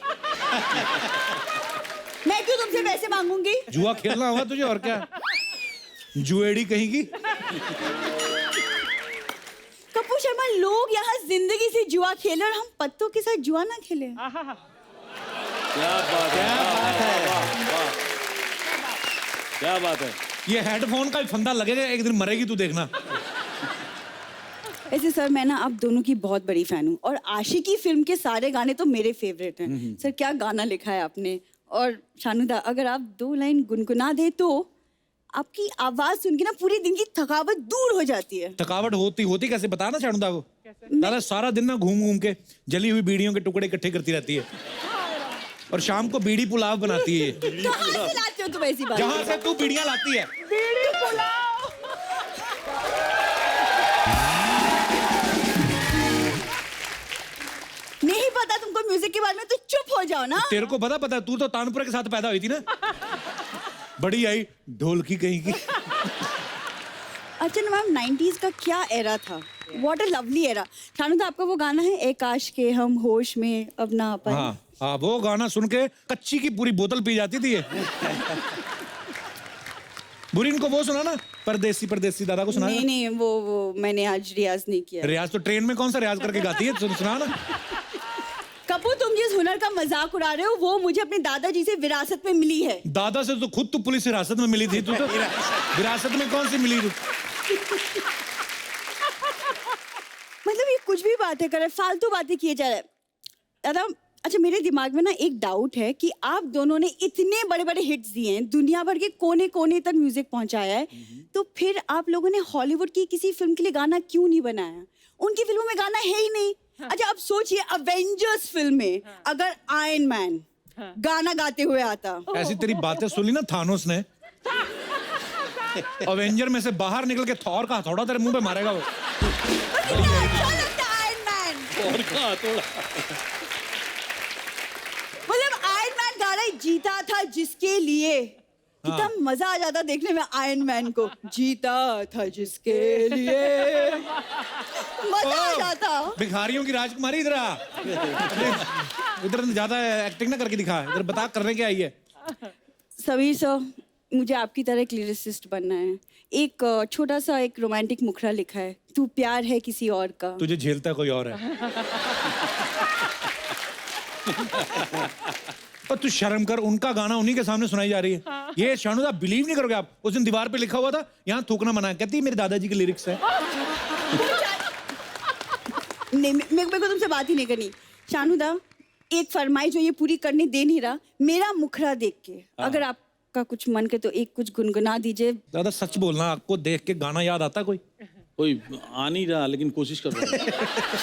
मैं क्यों तुमसे पैसे मांगूंगी जुआ खेलना होगा तुझे और क्या जुएड़ी कहेगी कपूर शर्मा लोग यहाँ जिंदगी से जुआ खेले और हम पत्तों के साथ जुआ ना खेले क्या बात है ये हेडफोन का फंदा लगेगा एक दिन मरेगी तू देखना ऐसे सर मैं ना आप दोनों की बहुत बड़ी फैन हूँ और आशिकी फिल्म के सारे गाने तो मेरे फेवरेट हैं सर क्या गाना लिखा है आपने और शानुदा अगर आप 2 लाइन गुनगुना दे तो आपकी आवाज सुन के ना पूरे दिन की थकावट दूर हो जाती है थकावट होती कैसे बता ना शानुदा को दादा सारा दिन ना घूम घूम के जली हुई बीड़ियों के टुकड़े इकट्ठे करती रहती है और शाम को बीड़ी पुलाव बनाती है कहाँ से लाते हो तुम ऐसी बात जहां से तू बीड़ियां लाती है बीड़ी पुलाव नहीं पता तुमको म्यूजिक के बारे में तो चुप हो जाओ ना तेरे को पता तू तो तानपुरा के साथ पैदा हुई थी ना बड़ी आई ढोलकी कहीं की अच्छा ना मैम 90s का क्या एरा था what a lovely era Shanuda आपका वो गाना है एक काश के हम होश में अब ना पाए हाँ हाँ वो गाना सुन के कच्ची की पूरी बोतल पी जाती थी ये बुरी इनको वो सुना ना परदेसी परदेसी दादा को सुना नहीं नहीं वो मैंने आज रियाज नहीं किया रियाज तो ट्रेन में कौन सा रियाज करके गाती है सुना ना कपूर तुम जिस हुनर का मजाक उड़ा रहे हो वो मुझे अपने दादाजी से विरासत में मिली है दादा से तो खुद तू पुलिस हिरासत में मिली थी तू तो विरासत में कौन सी मिली तू मतलब ये कुछ भी बातें कर रहे हैं, फालतू बातें किए जा रहे हैं। दादा अच्छा मेरे दिमाग में ना एक डाउट है कि आप दोनों ने इतने बड़े बड़े हिट्स दिए हैं दुनिया भर के कोने कोने तक म्यूजिक पहुंचाया है तो फिर आप लोगों ने हॉलीवुड की किसी फिल्म के लिए गाना क्यों नहीं बनाया उनकी फिल्मों में गाना है ही नहीं अच्छा अब सोचिए अवेंजर्स फिल्म में अगर आयरन मैन गाना गाते हुए आता ऐसी तेरी बातें सुनी ना थानोस ने अवेंजर में से बाहर निकल के थॉर का हथौड़ा तेरे मुंह पे मारेगा वो कितना अच्छा लगता है आयरन मैन और का थोड़ा मतलब आयरन मैन गाना जीता था जिसके लिए कितना मजा आ जाता देखने में आयरन मैन को जीता था जिसके लिए मजा आ जाता भिखारियों की राजकुमारी इधर आ इधर ज्यादा एक्टिंग ना करके दिखा इधर बता करने क्या आई है समीर सर मुझे आपकी तरह एक लिरिसिस्ट बनना है एक छोटा सा एक रोमांटिक मुखड़ा लिखा है तू प्यार है किसी और का तुझे झेलता कोई और है और तू शर्म कर उनका गाना उन्हीं के सामने सुनाई जा रही है ये शानुदा बिलीव नहीं करोगे आप उस दिन दीवार पे लिखा हुआ था यहाँ थूकना मना है कहती है मेरे दादाजी के लिरिक्स है नहीं मेरे को तुमसे बात ही नहीं करनी शानुदा एक फरमाइश जो ये पूरी करने दे नहीं रहा मेरा मुखड़ा देख के अगर आपका कुछ मन के तो एक कुछ गुनगुना दीजिए दादा सच बोलना आपको देख के गाना याद आता कोई कोई आ नहीं रहा लेकिन कोशिश कर रहा हूँ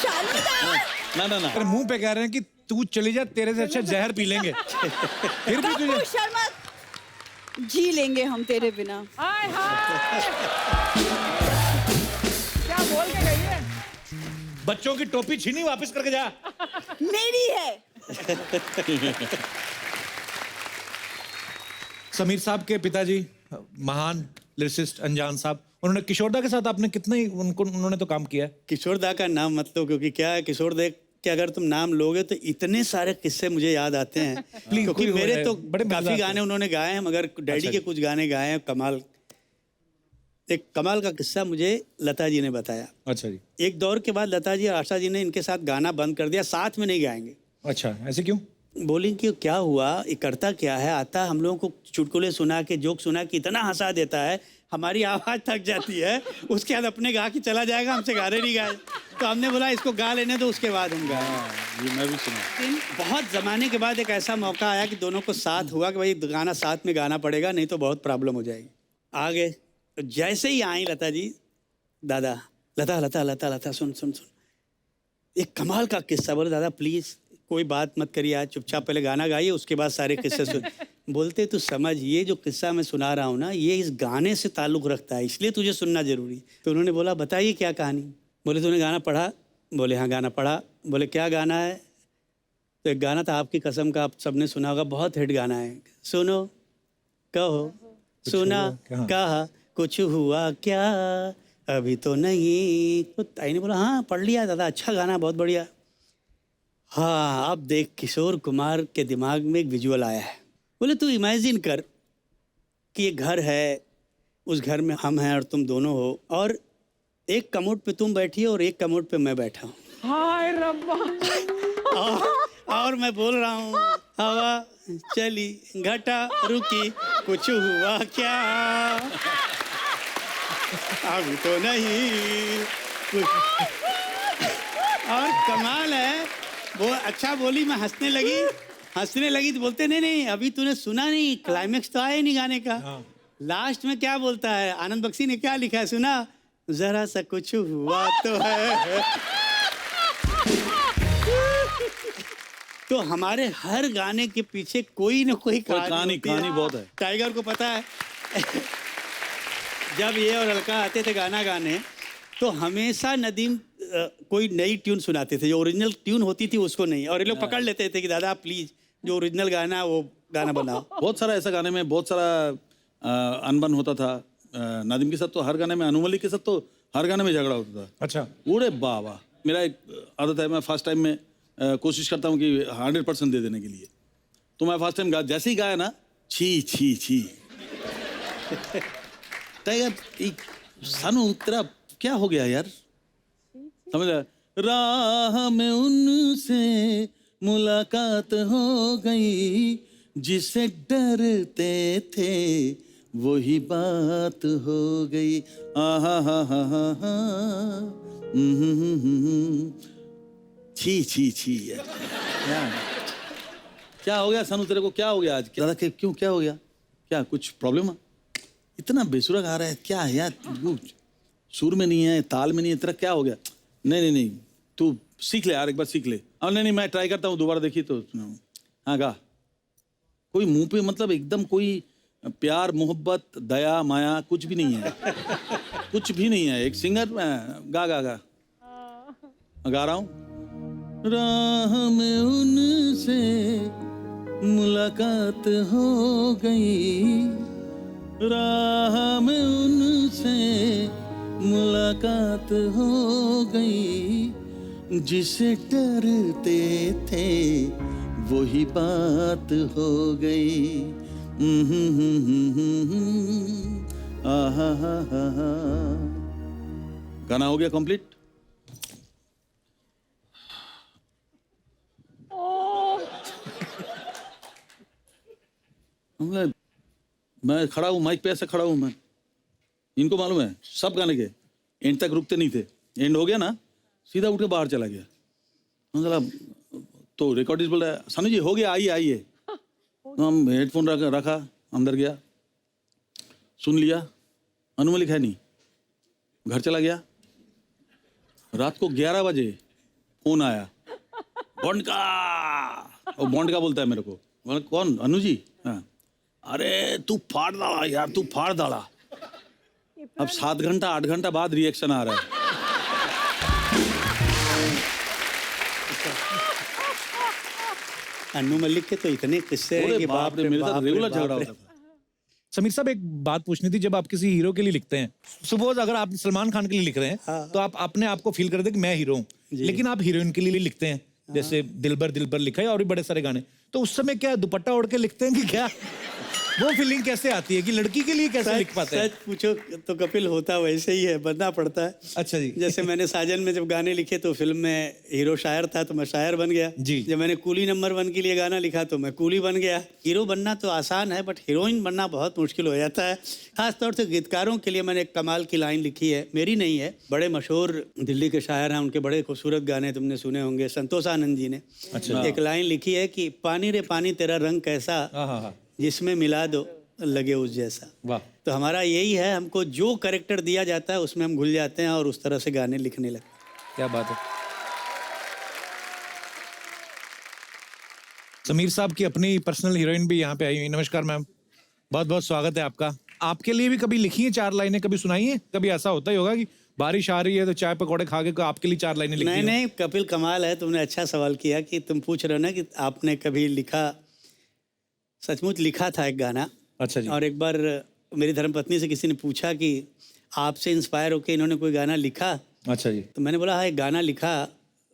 शानुदा ना तेरे मुंह पे कह रहे हैं कि तू चली जा तेरे से अच्छा जहर पी लेंगे फिर भी कपूर तुझे शर्मा जी लेंगे हम तेरे बिना। हाय हाय क्या बोल के गई है? बच्चों की टोपी छीनी, वापस करके जा। मेरी है। समीर साहब के पिताजी महान लिरिसिस्ट अनजान साहब, उन्होंने किशोरदा के साथ आपने कितने उन्होंने तो काम किया है। किशोरदा का नाम मत लो, क्योंकि क्या है किशोरदा के अगर तुम नाम लोगे तो इतने सारे किस्से मुझे याद आते हैं। क्योंकि कोई मेरे तो बड़े मजेदार काफी थे। गाने उन्होंने गाए हैं, मगर डैडी अच्छा के जी। कुछ गाने गाए हैं कमाल। एक कमाल का किस्सा मुझे लता जी ने बताया। अच्छा जी। एक दौर के बाद लता जी और आशा जी ने इनके साथ गाना बंद कर दिया, साथ में नहीं गाएंगे। अच्छा, ऐसे क्यों? बोली कि क्या हुआ, ये करता क्या है, आता हम लोगों को चुटकुले सुना के जोक सुना के इतना हंसा देता है, हमारी आवाज़ थक जाती है, उसके बाद अपने गा के चला जाएगा, हमसे गाने नहीं गाए। तो हमने बोला इसको गा लेने दो, उसके बाद हम गाए। ये मैं भी सुना। लेकिन बहुत ज़माने के बाद एक ऐसा मौका आया कि दोनों को साथ हुआ कि भाई गाना साथ में गाना पड़ेगा, नहीं तो बहुत प्रॉब्लम हो जाएगी। आगे तो जैसे ही आई लता जी, दादा लता लता लता लता सुन सुन सुन एक कमाल का किस्सा। बोले दादा प्लीज़ कोई बात मत करिए, आज चुपचाप पहले गाना गाइए, उसके बाद सारे किस्से सुन। बोलते तू समझ, ये जो किस्सा मैं सुना रहा हूँ ना, ये इस गाने से ताल्लुक़ रखता है, इसलिए तुझे सुनना जरूरी। तो उन्होंने बोला बताइए क्या कहानी। बोले तूने गाना पढ़ा? बोले हाँ गाना पढ़ा। बोले क्या गाना है? तो एक गाना था आपकी कसम का, आप सबने सुना होगा, बहुत हिट गाना है। सुनो कहो सुना कहा कुछ हुआ क्या अभी तो नहीं। तो ताई ने बोला हाँ पढ़ लिया दादा, अच्छा गाना, बहुत बढ़िया। हाँ अब देख, किशोर कुमार के दिमाग में एक विजुअल आया है। बोले तू इमेजिन कर कि ये घर है, उस घर में हम हैं और तुम दोनों हो, और एक कमोड पे तुम बैठी हो और एक कमोड पे मैं बैठा हूँ, हाय रब्बा। और मैं बोल रहा हूँ हवा चली घटा रुकी कुछ हुआ क्या अभी तो नहीं कुछ। और कमाल है वो, अच्छा बोली, मैं हंसने लगी तो बोलते नहीं नहीं अभी तूने सुना नहीं, क्लाइमेक्स तो आया ही नहीं गाने का। लास्ट में क्या बोलता है, आनंद बख्शी ने क्या लिखा है सुना, जरा सा कुछ हुआ तो है। तो हमारे हर गाने के पीछे कोई ना कोई कहानी होती है। कहानी बहुत है। टाइगर को पता है जब ये और अलका आते थे गाना गाने, तो हमेशा नदीम कोई नई ट्यून सुनाते थे, जो ओरिजिनल ट्यून होती थी उसको नहीं, और ये लोग पकड़ लेते थे कि दादा प्लीज जो ओरिजिनल गाना है वो गाना बनाओ। बहुत सारा ऐसा गाने में बहुत सारा अनबन होता था। नादिम के साथ तो हर गाने में, अनु मलिक के साथ तो हर गाने में झगड़ा होता था। अच्छा। अरे बाबा, मेरा एक आदत है, मैं फर्स्ट टाइम में कोशिश करता हूँ कि 100% दे देने के लिए। तो मैं फर्स्ट टाइम जैसे ही गाया ना, छी छी छी टाइगर सानू तेरा क्या हो गया यार, समझ रहा? राह में उनसे मुलाकात हो गई, जिसे डरते थे वही बात हो गई। आहा हा हा हा हा छी छी छी यार, क्या हो गया सानू तेरे को, क्या हो गया आज? दादा क्यों, क्या हो गया? क्या कुछ प्रॉब्लम है? इतना बेसुरा गा रहा है, क्या है यार? सुर में नहीं है, ताल में नहीं है, तेरा क्या हो गया? नहीं नहीं नहीं, तू सीख ले यार, एक बार सीख ले। और नहीं नहीं, मैं ट्राई करता हूँ, दोबारा देखी तो। हाँ गा। कोई मुंह पे मतलब एकदम कोई प्यार मोहब्बत दया माया कुछ भी नहीं है, कुछ भी नहीं है। एक सिंगर गा गा गा गा रहा हूँ। राह में उनसे मुलाकात हो गई, राह में उनसे मुलाकात हो गई, जिसे डरते थे वही बात हो गई। आहा हा हा हा। गाना हो गया कंप्लीट। मैं खड़ा हूँ माइक पे, ऐसे खड़ा हूँ मैं, इनको मालूम है सब गाने के एंड तक रुकते नहीं थे। एंड हो गया ना, सीधा उठ के बाहर चला गया। मतलब तो रिकॉर्डिस्ट बोल रहा है सानू जी हो गया, आइए आइए। तो हम हेडफोन रखा, अंदर गया, सुन लिया, अनु मलिक है नहीं, घर चला गया। रात को 11 बजे फोन आया, बॉन्ड का, और बॉन्ड का बोलता है मेरे को। बोला कौन? अनु जी। हाँ अरे तू फाड़ डाला यार, तू फाड़ डाला। अब 7 घंटा 8 घंटा बाद रिएक्शन आ रहा है। अन्नू मलिक के तो इतने किस्से हैं अरे कि बाप रे, मेरे साथ रेगुलर झगड़ा होता था। समीर साहब एक बात पूछनी थी, जब आप किसी हीरो के लिए लिखते हैं, सपोज अगर आप सलमान खान के लिए लिख रहे हैं तो आप अपने आप को फील करते हैं कि मैं हीरो हूँ, लेकिन आप हीरोइन के लिए लिखते हैं, जैसे दिलबर दिलबर लिखा है और भी बड़े सारे गाने, तो उस समय क्या दुपट्टा ओढ़ के लिखते हैं कि क्या? वो फीलिंग कैसे आती है कि लड़की के लिए कैसे लिख पाते हैं? सच पूछो तो कपिल होता वैसे ही है, बनना पड़ता है। अच्छा जी। जैसे मैंने साजन में जब गाने लिखे तो फिल्म में हीरो शायर था तो मैं शायर बन गया जी। जब मैंने कूली नंबर 1 के लिए गाना लिखा तो मैं कूली बन गया। हीरो बनना तो आसान है बट हीरोइन बनना बहुत मुश्किल हो जाता है। खासतौर से गीतकारों के लिए मैंने एक कमाल की लाइन लिखी है, मेरी नहीं है, बड़े मशहूर दिल्ली के शायर हैं, उनके बड़े खूबसूरत गाने तुमने सुने होंगे, संतोष आनंद जी ने। अच्छा। एक लाइन लिखी है कि पानी रे पानी तेरा रंग कैसा, हाँ। जिसमें मिला दो लगे उस जैसा। वाह। तो हमारा यही है, हमको जो कैरेक्टर दिया जाता है उसमें हम घुल जाते हैं और उस तरह से गाने लिखने लगते हैं। क्या बात है। समीर साहब की अपनी पर्सनल हीरोइन भी यहाँ पे आई हुई। नमस्कार मैम, बहुत बहुत स्वागत है आपका। आपके लिए भी कभी लिखी है 4 लाइनें, कभी सुनाई है? कभी ऐसा होता ही होगा कि बारिश आ रही है तो चाय पकौड़े खा के आपके लिए 4 लाइनें लिखी नहीं हो? नहीं कपिल, कमाल है, तुमने अच्छा सवाल किया कि तुम पूछ रहे हो ना कि आपने कभी लिखा। सचमुच लिखा था एक गाना। अच्छा जी। और एक बार मेरी धर्मपत्नी से किसी ने पूछा कि आपसे इंस्पायर होकर इन्होंने कोई गाना लिखा, अच्छा जी। तो मैंने बोला हाँ एक गाना लिखा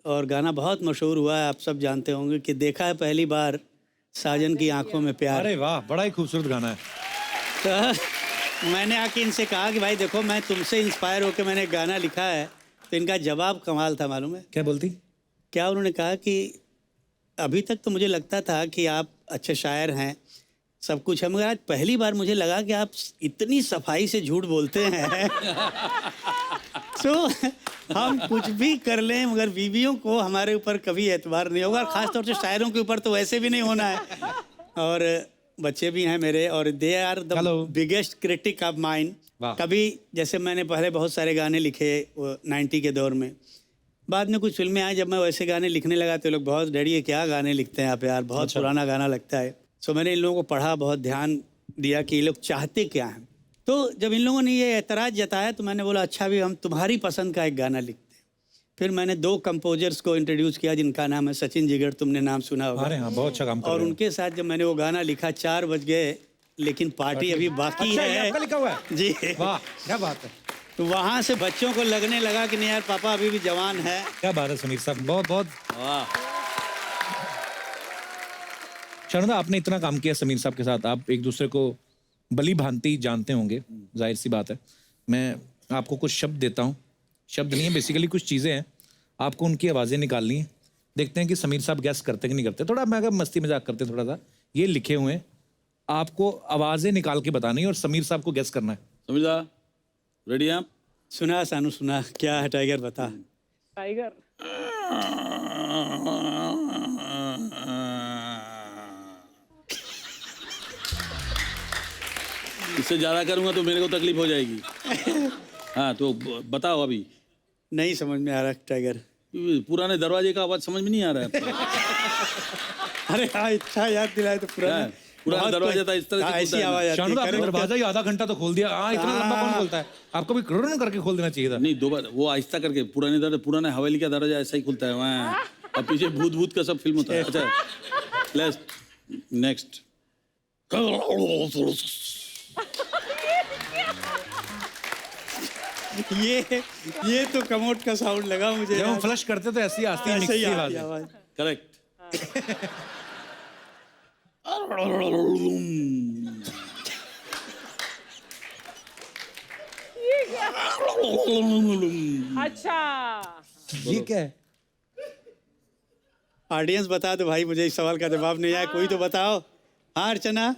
और गाना बहुत मशहूर हुआ है, आप सब जानते होंगे कि देखा है पहली बार साजन की आंखों में प्यार। अरे वाह, बड़ा ही खूबसूरत गाना है। तो मैंने आके इनसे कहा कि भाई देखो मैं तुमसे इंस्पायर होकर मैंने एक गाना लिखा है, तो इनका जवाब कमाल था, मालूम है क्या बोलती? क्या? उन्होंने कहा कि अभी तक तो मुझे लगता था कि आप अच्छे शायर हैं, सब कुछ है, मगर आज पहली बार मुझे लगा कि आप इतनी सफाई से झूठ बोलते हैं। तो हम कुछ भी कर लें मगर बीवियों को हमारे ऊपर कभी एतबार नहीं होगा, और ख़ासतौर से शायरों के ऊपर तो वैसे भी नहीं होना है। और बच्चे भी हैं मेरे और they are the biggest critic of mine. कभी जैसे मैंने पहले बहुत सारे गाने लिखे 90 के दौर में, बाद में कुछ फिल्में आई, जब मैं वैसे गाने लिखने लगा तो लोग बहुत डरिए क्या गाने लिखते हैं आप यार, बहुत पुराना गाना लगता है। सो मैंने इन लोगों को पढ़ा, बहुत ध्यान दिया कि ये लोग चाहते क्या हैं। तो जब इन लोगों ने ये एतराज़ जताया तो मैंने बोला अच्छा भी हम तुम्हारी पसंद का एक गाना लिखते हैं। फिर मैंने 2 कंपोजर्स को इंट्रोड्यूस किया जिनका नाम है सचिन जिगर, तुमने नाम सुना होगा। अरे हाँ, बहुत अच्छा काम कर और रहे हैं। उनके साथ जब मैंने वो गाना लिखा 4 बज गए लेकिन पार्टी अभी बाकी अच्छा, ये है। आपका लिखा हुआ है? जी। वाह, क्या बात है। तो वहाँ से बच्चों को लगने लगा कि नहीं यार पापा अभी भी जवान है। क्या बात है समीर साहब, बहुत बहुत वाह। शानुदा, आपने इतना काम किया समीर साहब के साथ, आप एक दूसरे को भली भांति जानते होंगे, जाहिर सी बात है। मैं आपको कुछ शब्द देता हूँ, शब्द नहीं है बेसिकली कुछ चीज़ें हैं, आपको उनकी आवाज़ें निकालनी है। देखते हैं कि समीर साहब गैस करते कि नहीं करते। थोड़ा मैं अगर मस्ती मजाक करते थोड़ा सा, ये लिखे हुए हैं, आपको आवाज़ें निकाल के बतानी है और समीर साहब को गैस करना है। समझा? रेडी आप? सुना सानू सुना, क्या है टाइगर बता। टाइगर। इससे ज्यादा करूंगा तो मेरे को तकलीफ हो जाएगी। हाँ तो बताओ अभी। नहीं समझ में आ रहा टाइगर। पुराने दरवाजे का आवाज समझ में नहीं आ रहा है? अरे हाँ, इतना याद दिलाए तो पुराना पुराना दरवाजा था इस तरह से ऐसी आवाज आती शानुदा, है। आपने दरवाजा ही आधा घंटा तो खोल दिया। हाँ, इतना लंबा कौन खोलता है? आपको भी क्रोन करके खोल देना चाहिए था। नहीं, 2 बार वो आहिस्ता करके, पुराने हवेली का दरवाजा ऐसा ही खुलता है वहाँ, और पीछे भूत भूत का सब फिल्म होता है। अच्छा, लेट्स नेक्स्ट। ये तो कमोड का साउंड लगा मुझे। जब हम फ्लश करते तो ऐसी आती है, ऐसे ही मिक्सी आती आवाज। आवाज। करेक्ट। अच्छा, ये क्या है? ऑडियंस बता दो भाई, मुझे इस सवाल का जवाब नहीं आया, कोई तो बताओ। हाँ अर्चना,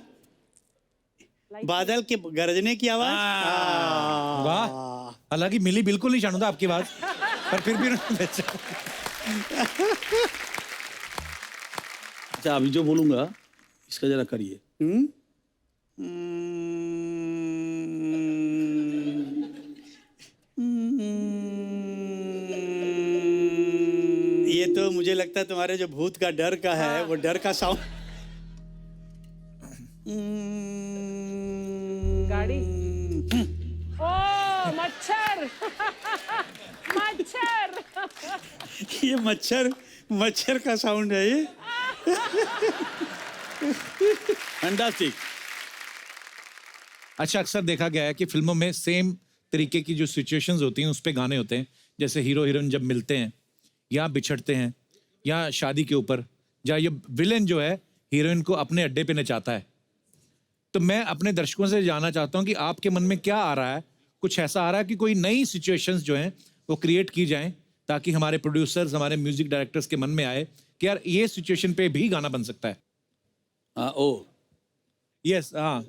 बादल के गरजने की आवाज। वाह, हालांकि मिली बिल्कुल नहीं शानुदा आपकी आवाज, पर फिर भी उन्होंने बेचा। अच्छा, अभी जो बोलूंगा इसका जरा करिए। ये तो मुझे लगता है तुम्हारे जो भूत का डर का है वो डर का साउंड। ये मच्छर का साउंड है ये। फैंटास्टिक। अच्छा, अक्सर देखा गया है कि फिल्मों में सेम तरीके की जो सिचुएशंस होती हैं उस पे गाने होते हैं, जैसे हीरो हीरोइन जब मिलते हैं या बिछड़ते हैं या शादी के ऊपर, या ये विलेन जो है हीरोइन को अपने अड्डे पे नचाता है। तो मैं अपने दर्शकों से जानना चाहता हूँ कि आपके मन में क्या आ रहा है? कुछ ऐसा आ रहा है कि कोई नई सिचुएशंस जो हैं वो क्रिएट की जाएं ताकि हमारे प्रोड्यूसर्स, हमारे म्यूजिक डायरेक्टर्स के मन में आए कि यार ये सिचुएशन पे भी गाना बन सकता है। ओ यस, हाँ।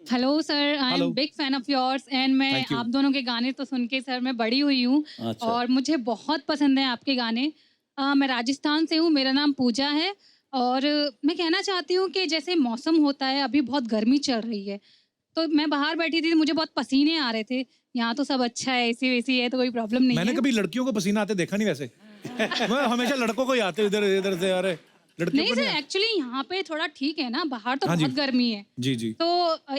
Hello sir, I Hello. Am big fan of yours and मैं Thank you. आप दोनों के गाने तो सुन के सर मैं बड़ी हुई हूँ अच्छा। और मुझे बहुत पसंद है आपके गाने। मैं राजस्थान से हूँ, मेरा नाम पूजा है और मैं कहना चाहती हूँ कि जैसे मौसम होता है, अभी बहुत गर्मी चल रही है, तो मैं बाहर बैठी थी, मुझे बहुत पसीने आ रहे थे। यहाँ तो सब अच्छा है, एसी वेसी है तो कोई प्रॉब्लम नहीं मैंने है। कभी लड़कियों को पसीना आते देखा नहीं वैसे। मैं हमेशा लड़कों को ही आते इधर इधर से, अरे लड़कियों नहीं को सर, एक्चुअली यहाँ पे थोड़ा ठीक है ना, बाहर तो हाँ जी। बहुत गर्मी है। जी जी। तो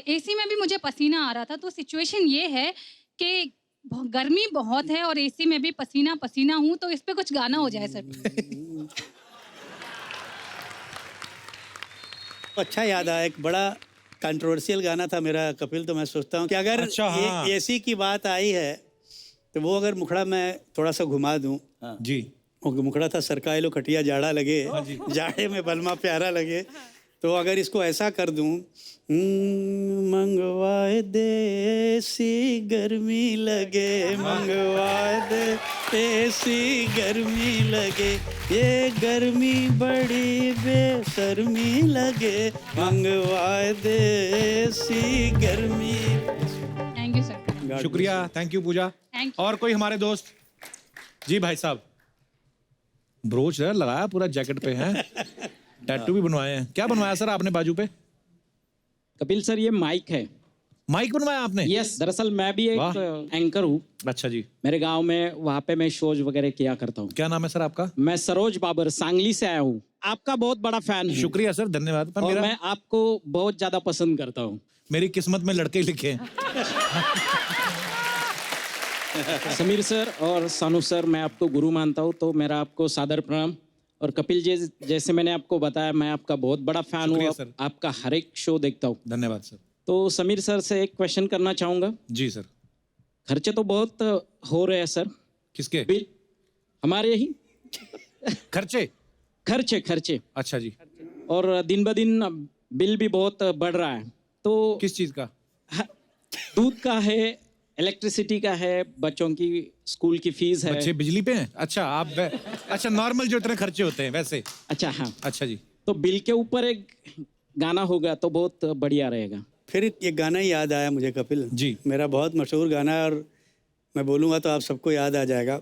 एसी में भी मुझे पसीना आ रहा था। तो सिचुएशन ये है कि गर्मी बहुत है और एसी में भी पसीना पसीना हूँ, तो इस पे कुछ गाना हो जाए सर। अच्छा याद आया, एक बड़ा कंट्रोवर्शियल गाना था मेरा कपिल, तो मैं सोचता हूँ कि अगर अच्छा, हाँ। एसी की बात आई है तो वो अगर मुखड़ा मैं थोड़ा सा घुमा दूँ। जी। वो मुखड़ा था सरकाए लो खटिया जाड़ा लगे, जाड़े में बलमा प्यारा लगे, तो अगर इसको ऐसा कर दूं, मंगवाए देसी गर्मी लगे, मंगवाए देसी गर्मी लगे, ये गर्मी बड़ी बेशर्मी लगे, मंगवाए देसी गर्मी। Thank you sir. शुक्रिया, thank you Puja. Thank you. और कोई हमारे दोस्त? जी भाई साहब। ब्रोच है लगाया पूरा जैकेट पे है, टैटू भी बनवाए हैं। क्या बनवाया सर आपने बाजू पे? कपिल सर, ये माइक है। माइक बनवाया आपने? यस, दरअसल मैं भी वाह। एक एंकर हूँ। अच्छा जी। मेरे गांव में वहाँ पे मैं शोज वगैरह किया करता हूँ। क्या नाम है सर आपका? मैं सरोज बाबर सांगली से आया हूँ, आपका बहुत बड़ा फैन हूँ। शुक्रिया सर, धन्यवाद। पर और मेरा मैं आपको बहुत ज्यादा पसंद करता हूँ। मेरी किस्मत में लड़के ही लिखे हैं। समीर सर और सानू सर, मैं आपको गुरु मानता हूँ, तो मेरा आपको सादर प्रणाम। और कपिल जी, जैसे मैंने आपको बताया, मैं आपका बहुत बड़ा फैन शुक्रिया हूँ, सर। आपका हर एक शो देखता हूँ। धन्यवाद सर। तो समीर सर से एक क्वेश्चन करना चाहूँगा। जी सर। खर्चे तो बहुत हो रहे हैं सर। किसके? बिल हमारे ही खर्चे? खर्चे। अच्छा जी। और दिन ब दिन बिल भी बहुत बढ़ रहा है। तो किस चीज का? दूध का है, इलेक्ट्रिसिटी का है, बच्चों की स्कूल की फीस है। बच्चे बिजली पे हैं? अच्छा अच्छा, नॉर्मल जो इतने खर्चे होते हैं वैसे। अच्छा हाँ। अच्छा जी। तो बिल के ऊपर एक गाना होगा तो बहुत बढ़िया रहेगा। फिर एक गाना ही याद आया मुझे कपिल जी। मेरा बहुत मशहूर गाना है, और मैं बोलूँगा तो आप सबको याद आ जाएगा।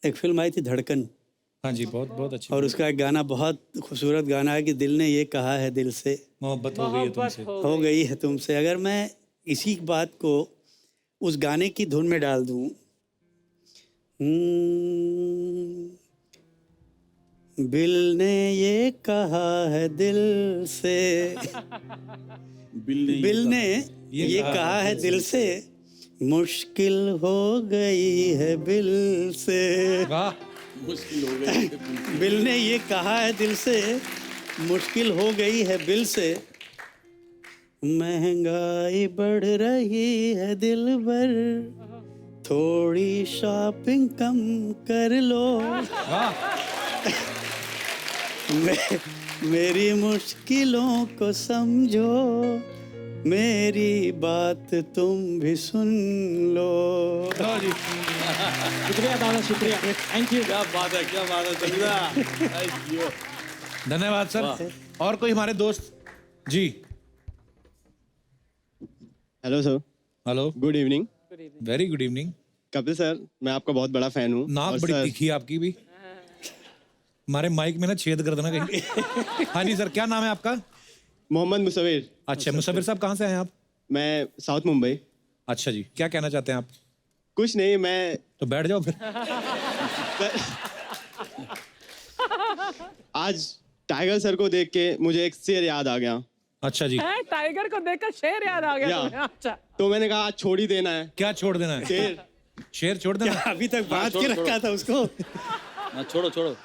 एक फिल्म आई थी धड़कन, हाँ जी, बहुत बहुत अच्छी। और उसका एक गाना बहुत खूबसूरत गाना है कि दिल ने ये कहा है दिल से, मोहब्बत हो गई है तुमसे। हो गई है तुमसे। अगर मैं इसी बात को उस गाने की धुन में डाल दूं, बिल ने ये कहा है दिल से, बिल ने ये कहा है दिल से, मुश्किल हो गई है बिल से। वाह। बिल ने ये कहा है दिल से, मुश्किल हो गई है बिल से, महंगाई बढ़ रही है दिल भर, थोड़ी शॉपिंग कम कर लो। मेरी मुश्किलों को समझो, मेरी बात तुम भी सुन लो। शुक्रिया दादा, शुक्रिया, थैंक यू। क्या बात है, क्या बात है समीरा। धन्यवाद सर। और कोई हमारे दोस्त? जी। Hello sir. Hello, good evening. Very good evening. Kapil sir, मैं आपका बहुत बड़ा फैन हूँ। नाक और बड़ी सर, तीखी है आपकी भी। हमारे माइक में ना छेद कर देना कहीं। हाँ जी सर, क्या नाम है आपका? मोहम्मद मुसविर। अच्छा, मुसविर साहब कहाँ से आए आप? मैं साउथ मुंबई। अच्छा जी, क्या कहना चाहते हैं आप? कुछ नहीं, मैं तो बैठ जाओ फिर। आज टाइगर सर को देख के मुझे एक शेर याद आ गया। अच्छा जी। टाइगर को देखकर शेर याद आ गया या। तुम्हें? अच्छा। तो मैंने कहा आज छोड़ ही देना है। क्या छोड़ देना है? शेर शेर छोड़ देना। अभी तक बात के रखा था उसको। हाँ, छोड़ो छोड़ो।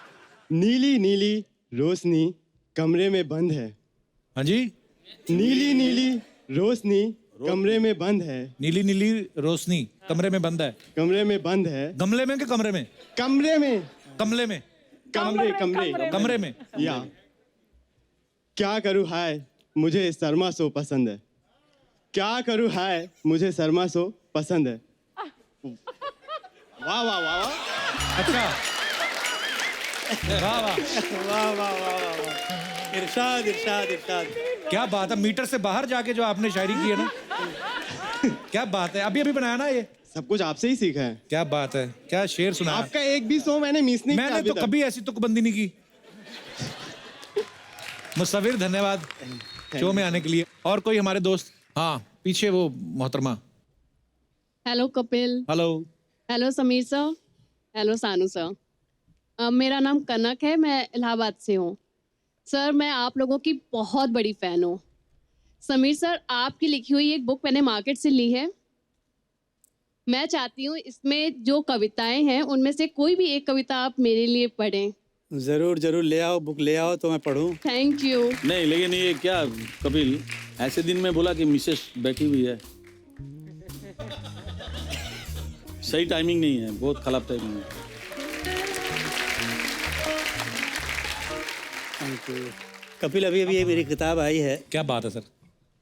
नीली नीली रोशनी कमरे में बंद है। हाँ जी, नीली नीली रोशनी कमरे में बंद है। नीली नीली रोशनी कमरे में बंद है। कमरे में बंद है। गमले में कि कमरे में? कमरे में। कमले में, कमरे कमरे कमरे में। या क्या करूँ हाय मुझे शर्मा शो पसंद है। क्या करूँ हाय मुझे शर्मा शो पसंद है। वाह वाह वाह वाह। अच्छा, वाह वाह, वाह वाह वाह वाह वाह। इरशाद इरशाद इरशाद। क्या बात है। मीटर से बाहर जाके जो आपने शायरी की है ना, क्या बात है। अभी अभी बनाया ना ये? सब कुछ आपसे ही सीखा है। क्या बात है, क्या शेर सुना। आपका एक भी शो मैंने मिस नहीं किया मैंने अभी तो तक। कभी ऐसी तुकबंदी नहीं की। मुसव्विर धन्यवाद शो में आने के लिए। और कोई हमारे दोस्त? हाँ, पीछे वो मोहतरमा। Hello Kapil. Hello. Hello Sameer sir. Hello सानू सर। मेरा नाम कनक है, मैं इलाहाबाद से हूँ। सर मैं आप लोगों की बहुत बड़ी फ़ैन हूँ। समीर सर आपकी लिखी हुई एक बुक मैंने मार्केट से ली है। मैं चाहती हूँ इसमें जो कविताएं हैं उनमें से कोई भी एक कविता आप मेरे लिए पढ़ें। जरूर जरूर ले आओ, बुक ले आओ तो मैं पढ़ूं। Thank you. नहीं लेकिन ये क्या कपिल, ऐसे दिन में बोला कि मिसेस बैठी हुई है। सही टाइमिंग नहीं है, बहुत खराब टाइमिंग है। Thank you Kapil. अभी अभी ये मेरी किताब आई है। क्या बात है सर।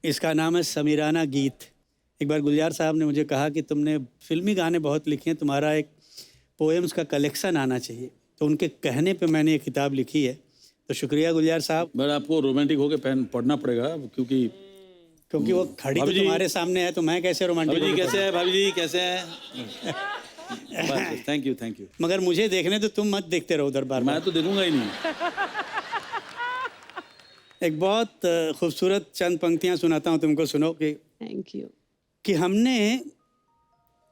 इसका नाम है समीराना गीत। एक बार गुलजार साहब ने मुझे कहा कि तुमने फिल्मी गाने बहुत लिखे हैं, तुम्हारा एक पोएम्स का कलेक्शन आना चाहिए। तो उनके कहने पे मैंने ये किताब लिखी है। तो शुक्रिया गुलजार साहब। बट आपको रोमांटिक होके पढ़ना पड़ेगा क्योंकि वो खड़ी तो तुम्हारे सामने है तो मैं कैसे रोमांटिक। भाभी जी कैसे है? भाभी जी कैसे हैं? Thank you thank you. मगर मुझे देखने तो तुम मत देखते रहो दरबार। मैं तो देखूंगा ही नहीं। एक बहुत खूबसूरत चंद पंक्तियां सुनाता हूँ तुमको, सुनो कि थैंक यू। कि हमने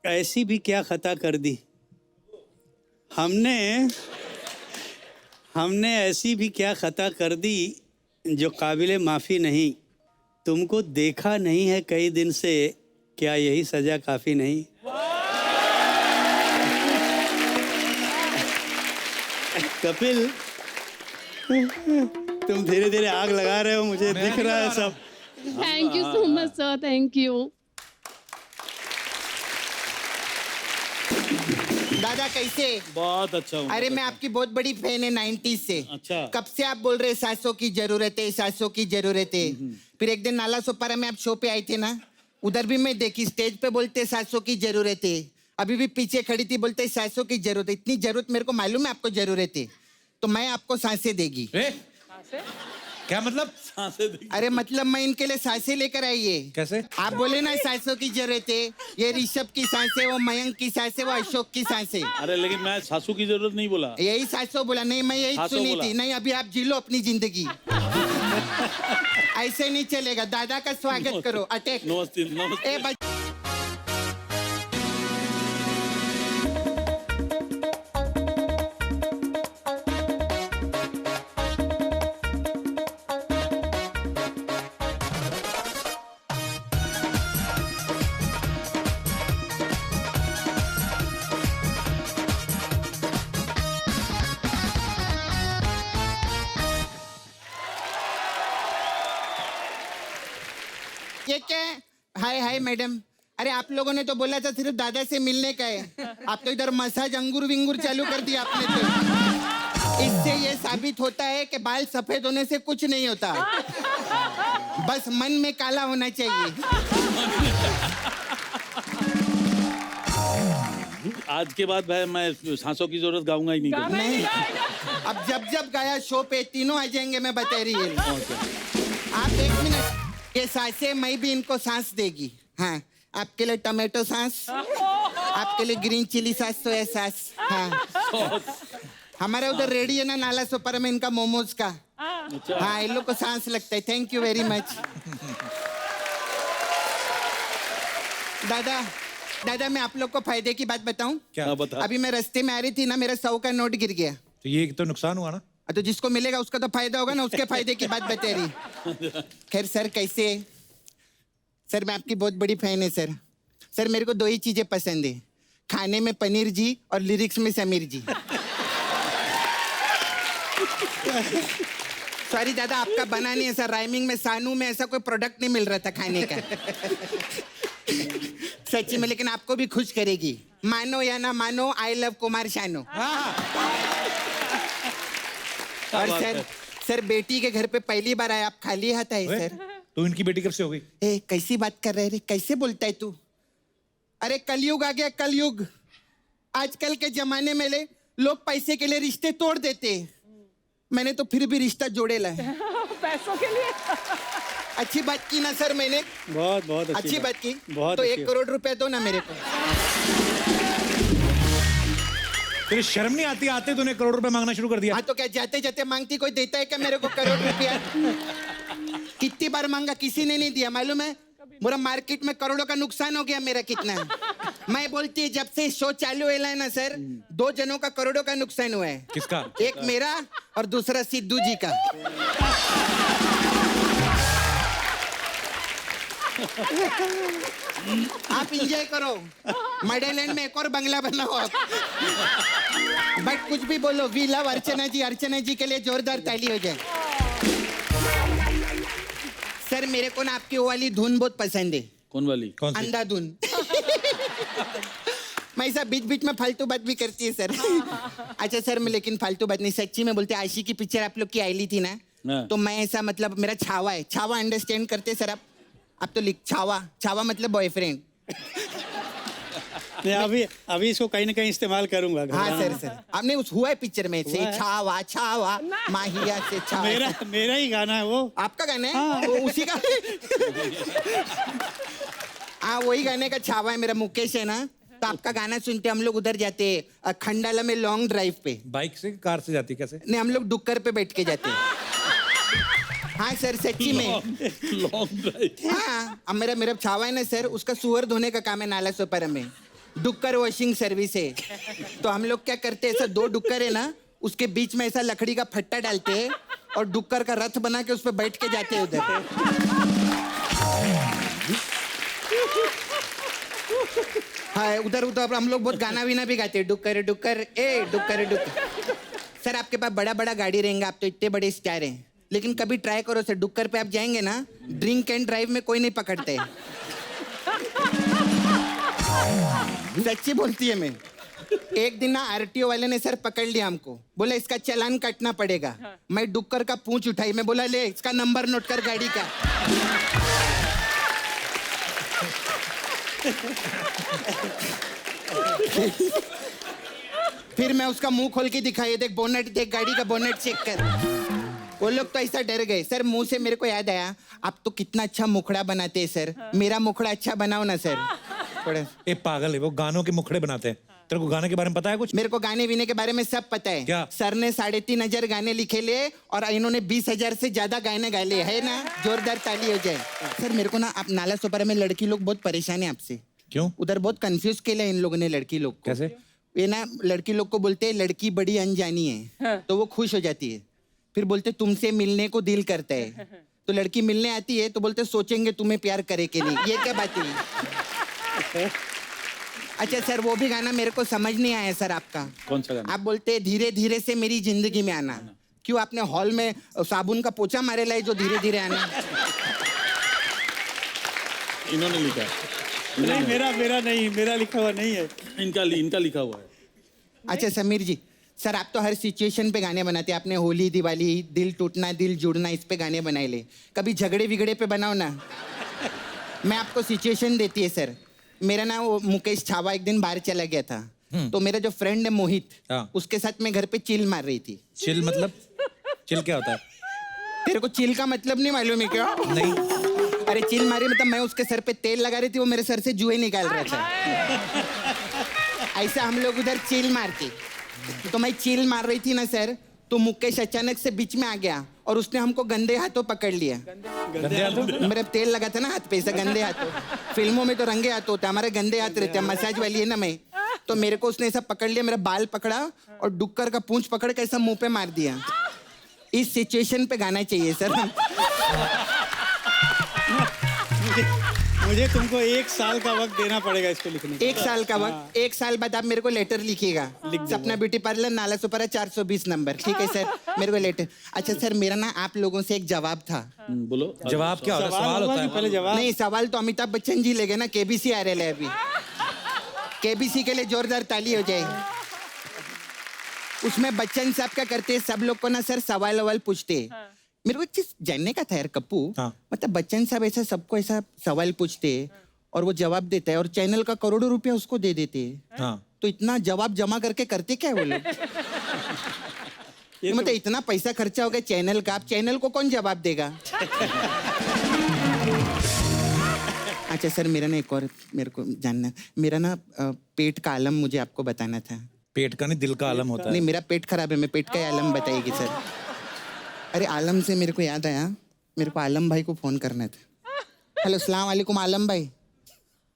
ऐसी भी क्या खता कर दी, हमने ऐसी भी क्या खता कर दी जो काबिले माफ़ी नहीं। तुमको देखा नहीं है कई दिन से, क्या यही सजा काफ़ी नहीं। कपिल तुम धीरे धीरे आग लगा रहे हो, मुझे दिख रहा है सब। Thank you so much sir, thank you. दादा कैसे? बहुत अच्छा हूँ। अरे मैं आपकी बहुत बड़ी फैन है 90s से। अच्छा। कब से आप बोल रहे सासों की जरूरत है, सासों की जरूरत है। फिर एक दिन नाला सोपारा में आप शो पे आए थे ना, उधर भी मैं देखी, स्टेज पे बोलते सासों की जरूरत है। अभी भी पीछे खड़ी थी, बोलते सासों की जरूरत है। इतनी जरूरत मेरे को मालूम है आपको जरूरत है, तो मैं आपको सांसें देगी। क्या मतलब? अरे मतलब मैं इनके लिए सांसें लेकर आई है। कैसे? आप बोले ना सांसों की जरूरत है, ये ऋषभ की सांसें, वो मयंक की सांसें, वो अशोक की सांसें। अरे लेकिन मैं सासू की जरूरत नहीं बोला। यही सांसों बोला। नहीं मैं यही सांसों सुनी बोला। थी। नहीं अभी आप जी लो अपनी जिंदगी। ऐसे नहीं चलेगा। दादा का स्वागत करो। अटैक। नमस्ते नमस्ते। ए बच- ये क्या है? हाय हाय मैडम। अरे आप लोगों ने तो बोला था सिर्फ दादा से मिलने का है, आप तो इधर मसाज अंगूर विंगूर चालू कर दिया आपने तो। इससे ये साबित होता है कि बाल सफेद होने से कुछ नहीं होता, बस मन में काला होना चाहिए। आज के बाद भाई मैं सांसों की जरूरत गाऊंगा ही नहीं कभी। नहीं, अब जब जब गाया शो पे तीनों आ जाएंगे, मैं बता रही हूँ। आप एक मिनट, ये सांसें मैं भी इनको सांस देगी। हाँ, आपके लिए टमाटो सांस, आपके लिए ग्रीन चिली सांस, सोया सांस। हाँ, हमारे उधर रेडी है ना नाला सोपारा में इनका मोमोज का। हाँ, इन लोग को सांस लगता है। Thank you very much. दादा दादा मैं आप लोग को फायदे की बात बताऊं? क्या बता? अभी मैं रास्ते में आ रही थी ना, मेरा 100 का नोट गिर गया। तो ये तो नुकसान हुआ ना। तो जिसको मिलेगा उसका तो फायदा होगा ना, उसके फायदे की बात बता रही। खैर सर कैसे? सर मैं आपकी बहुत बड़ी फैन है सर। सर मेरे को दो ही चीजें पसंद है, खाने में पनीर जी और लिरिक्स में समीर जी। सॉरी दादा, आपका बना नहीं है सर। राइमिंग में सानू में ऐसा कोई प्रोडक्ट नहीं मिल रहा था खाने का। सच्ची में, लेकिन आपको भी खुश करेगी। मानो या ना मानो, आई लव कुमार शानू। और सर बेटी के घर पे पहली बार आए, आप खाली हाथ आए सर। तो इनकी बेटी कब से हो गई? ए कैसी बात कर रहे रे, कैसे बोलता है तू? अरे कलयुग आ गया, कलयुग। आजकल के जमाने में लोग पैसे के लिए रिश्ते तोड़ देते। मैंने तो फिर भी रिश्ता जोड़ेला है। पैसों के लिए। अच्छी बात की ना सर मैंने? बहुत बहुत अच्छी बात की। बहुत तो अच्छी 1 करोड़ रुपया दो ना मेरे को। तेरे शर्म नहीं आती? आते तूने करोड़ रुपए मांगना शुरू कर दिया। हाँ तो क्या जाते जाते मांगती कोई देता है क्या मेरे को करोड़ रुपया? कितनी बार मांगा, किसी ने नहीं दिया। मालूम है पूरा मार्केट में करोड़ों का नुकसान हो गया मेरा। कितना मैं बोलती है, जब से शो चालू हुआ है ना सर, 2 जनों का करोड़ों का नुकसान हुआ है। किसका? एक मेरा और दूसरा सिद्धू जी का। आप इंजॉय करो, मडेलैंड में एक और बंगला बनाओ आप। बट कुछ भी बोलो, वी लव अर्चना जी। अर्चना जी के लिए जोरदार ताली हो जाए। सर मेरे को ना आपकी वो वाली धुन बहुत पसंद है। कौन वाली? कौन सी? अंधाधुन। मैं ऐसा बीच बीच में फालतू बात भी करती है सर। अच्छा सर, मैं लेकिन फालतू बात नहीं, सच्ची में बोलते। आशी की पिक्चर आप लोग की आई थी ना, तो मैं ऐसा मतलब मेरा छावा है। छावा अंडरस्टैंड करते सर आप तो लिख छावा। छावा मतलब बॉयफ्रेंड। नहीं, अभी इसको कहीं ना कहीं इस्तेमाल करूंगा। हाँ सर आपने उस हुआ है पिक्चर में से छावा छावा माहिया से छावा। मेरा ही गाना है वो। आपका गाना है? वो उसी का। हाँ वही गाने का छावा है मेरा। मुकेश है ना, तो आपका गाना सुनते हम लोग उधर जाते खंडाला में लॉन्ग ड्राइव पे। बाइक से, कार से जाती? कैसे? नहीं, हम लोग डुक्कर पे बैठ के जाते हैं। हाँ सर सच्ची में। Long drive. हाँ अब मेरा छावा है ना सर, उसका सुअर धोने का काम है नाला सोपारा में। डुक्कर वॉशिंग सर्विस है। तो हम लोग क्या करते हैं, ऐसा 2 डुक्कर है ना, उसके बीच में ऐसा लकड़ी का फट्टा डालते हैं और डुक्कर का रथ बना के उस पर बैठ के जाते हैं उधर। हाँ उधर हम लोग बहुत गाना वीना भी गाते हैं। डुक्कर डुक्कर ए डुक्कर डुक्कर। सर आपके पास बड़ा बड़ा गाड़ी रहेंगे, आप तो इतने बड़े स्टार हैं, लेकिन कभी ट्राई करो सर, डुक्कर पे आप जाएंगे ना, ड्रिंक एंड ड्राइव में कोई नहीं पकड़ते। सच्ची बोलती है मैं। एक दिन ना आरटीओ वाले ने सर पकड़ लिया हमको, बोला इसका चालान काटना पड़ेगा। मैं डुक्कर का पूंछ उठाई, मैं बोला ले इसका नंबर नोट कर गाड़ी का। फिर मैं उसका मुंह खोल के दिखाई, देख बोनेट, देख गाड़ी का बोनेट चेक कर। वो लोग तो ऐसा डर गए सर। मुंह से मेरे को याद आया, आप तो कितना अच्छा मुखड़ा बनाते हैं सर, मेरा मुखड़ा अच्छा बनाओ ना सर। ए पागल है, वो गानों के मुखड़े बनाते हैं। तेरे को गाने के बारे में पता है कुछ? मेरे को गाने वीने के बारे में सब पता है। क्या? सर ने 3,500 गाने लिखे ले और इन्होंने 20,000 से ज्यादा गाने गा ले, है ना? जोरदार ताली हो जाए। सर मेरे को ना आप नाला सोपारा में लड़की लोग बहुत परेशान है आपसे। क्यों? उधर बहुत कंफ्यूज के लिए इन लोगों ने लड़की लोग को। कैसे? ये ना लड़की लोग को बोलते हैं लड़की बड़ी अनजानी है, तो वो खुश हो जाती है। फिर बोलते तुमसे मिलने को दिल करता है, तो लड़की मिलने आती है तो बोलते सोचेंगे तुम्हें प्यार करे के लिए। ये क्या बात है? अच्छा सर वो भी गाना मेरे को समझ नहीं आया सर आपका। कौन सा गाना? आप बोलते धीरे धीरे से मेरी जिंदगी में आना। क्यों आपने हॉल में साबुन का पोछा मारेला है जो धीरे धीरे आना? इन्होंने लिखा। नहीं मेरा लिखा हुआ नहीं है। इनका लिखा हुआ है। अच्छा समीर जी, सर आप तो हर सिचुएशन पे गाने बनाते हैं। आपने होली, दिवाली, दिल टूटना, दिल जुड़ना, इस पे गाने बनाए ले। कभी झगड़े विगड़े पे बनाओ ना। मैं आपको सिचुएशन देती है सर। मेरा ना वो मुकेश छावा एक दिन बाहर चला गया था, तो मेरा जो फ्रेंड है मोहित, उसके साथ मैं घर पे चिल मार रही थी। चिल मतलब? चिल क्या होता है? तेरे को चिल का मतलब नहीं मालूम है क्या? नहीं। अरे चिल मारी मतलब मैं उसके सर पे तेल लगा रही थी, वो मेरे सर से जुए निकाल रहा था। ऐसा हम लोग उधर चिल मारते। तो मैं चिल मार रही थी ना सर, तो मुकेश अचानक से बीच में आ गया और उसने हमको गंदे हाथों पकड़ लिया। गंदे हाथों? मेरा तेल लगा था ना हाथ पे, ऐसा गंदे हाथों। फिल्मों में तो रंगे हाथ होते, हमारे गंदे हाथ रहते हैं। मसाज वाली है ना मैं, तो मेरे को उसने ऐसा पकड़ लिया, मेरा बाल पकड़ा और डुक्कर का पूंछ पकड़ के ऐसा मुंह पे मार दिया। इस सिचुएशन पे गाना चाहिए सर। मुझे तुमको 1 साल का वक्त देना पड़ेगा इसको लिखने का। 1 साल का वक्त, 1 साल बाद आप मेरे को लेटर लिखिएगा। सपना ब्यूटी पार्लर, नाला सुपारा, 420 नंबर। ठीक है सर, मेरे को लेटर। अच्छा सर, मेरा ना आप लोगों से एक जवाब था। बोलो। जवाब क्या होता है? सवाल होता है पहले जवाब। नहीं, सवाल तो अमिताभ बच्चन जी ले गए ना, केबीसी आ रहे हैं अभी। केबीसी के लिए जोरदार ताली हो जाएगी। उसमें बच्चन साहब क्या करते हैं, सब लोग को ना सर सवाल पूछते हैं। मेरे को एक चीज जानने का था यार कप्पू, मतलब बच्चन साहब ऐसा सबको ऐसा सवाल पूछते हैं और वो जवाब देता है और चैनल का करोड़ों रुपया उसको दे देते हैं। तो इतना जवाब जमा करके करते क्या है वो लोग? मतलब इतना पैसा खर्चा हो गया चैनल का, आप चैनल को कौन जवाब देगा? अच्छा सर, मेरा ना एक और मेरे को जानना, मेरा ना पेट का आलम मुझे आपको बताना था। पेट का नहीं, दिल का आलम होता है। नहीं, मेरा पेट खराब है, मैं पेट का आलम बताइएगी सर। अरे आलम से मेरे को याद आया, मेरे को आलम भाई को फोन करना था। हेलो, अस्सलाम वालेकुम आलम भाई।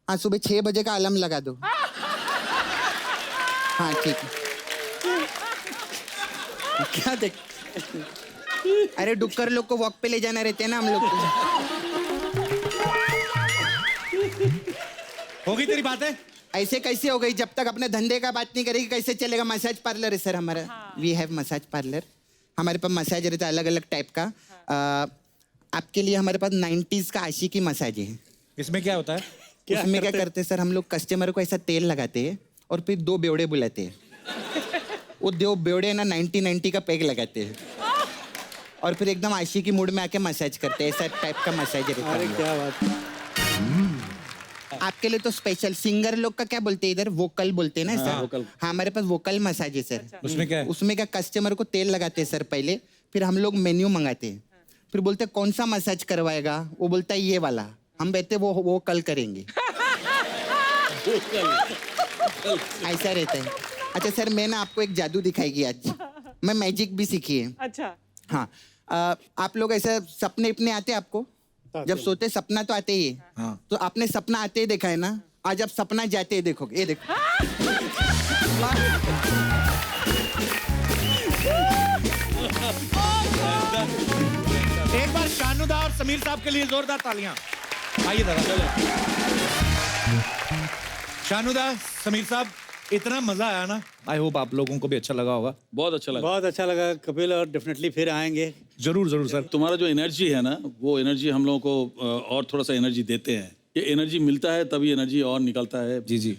हाँ, सुबह 6 बजे का आलम लगा दो। हाँ ठीक है। क्या देख, अरे डुक्कर लोग को वॉक पे ले जाना रहते हैं ना हम लोग को। होगी तेरी बातें? ऐसे कैसे हो गई? जब तक अपने धंधे का बात नहीं करेगी कैसे चलेगा? मसाज पार्लर है सर हमारा। We have massage parlour. हमारे पास मसाज रहता है अलग अलग टाइप का। आपके लिए हमारे पास 90s का आशिकी मसाज है। इसमें क्या होता है? उसमें क्या करते हैं सर, हम लोग कस्टमर को ऐसा तेल लगाते हैं और फिर 2 बेवड़े बुलाते हैं। वो 2 बेवड़े ना 90 का पैक लगाते हैं और फिर एकदम आशिकी मूड में आके मसाज करते हैं। ऐसा टाइप का मसाज रहता है। क्या बात। आपके लिए तो स्पेशल सिंगर लोग का क्या बोलते हैं इधर, वोकल बोलते हैं ना सर। हाँ, हमारे पास वोकल मसाज है सर। उसमें क्या है? उसमें क्या, कस्टमर को तेल लगाते हैं सर पहले, फिर हम लोग मेन्यू मंगाते हैं, फिर बोलते हैं कौन सा मसाज करवाएगा, वो बोलता है ये वाला। हम कहते वो कल करेंगे। ऐसा रहता है। अच्छा सर, मैं ना आपको एक जादू दिखाएगी आज। मैं मैजिक भी सीखी है। अच्छा। हाँ, आप लोग ऐसा सपने अपने आते हैं आपको? जब सोते सपना तो आते ही है। तो आपने सपना आते ही देखा है ना, आज आप सपना जाते ही देखोगे। ये देखो। एक बार शानुदा और समीर साहब के लिए जोरदार तालियां। आइए दादा। शानुदा, समीर साहब, इतना मजा आया ना। आई होप आप लोगों को भी अच्छा लगा होगा। बहुत अच्छा लगा। बहुत अच्छा लगा कपिल, और डेफिनेटली फिर आएंगे। जरूर जरूर सर। तुम्हारा जो एनर्जी है ना, वो एनर्जी हम लोगों को और थोड़ा सा एनर्जी देते हैं। ये एनर्जी मिलता है तभी एनर्जी और निकलता है। जी जी।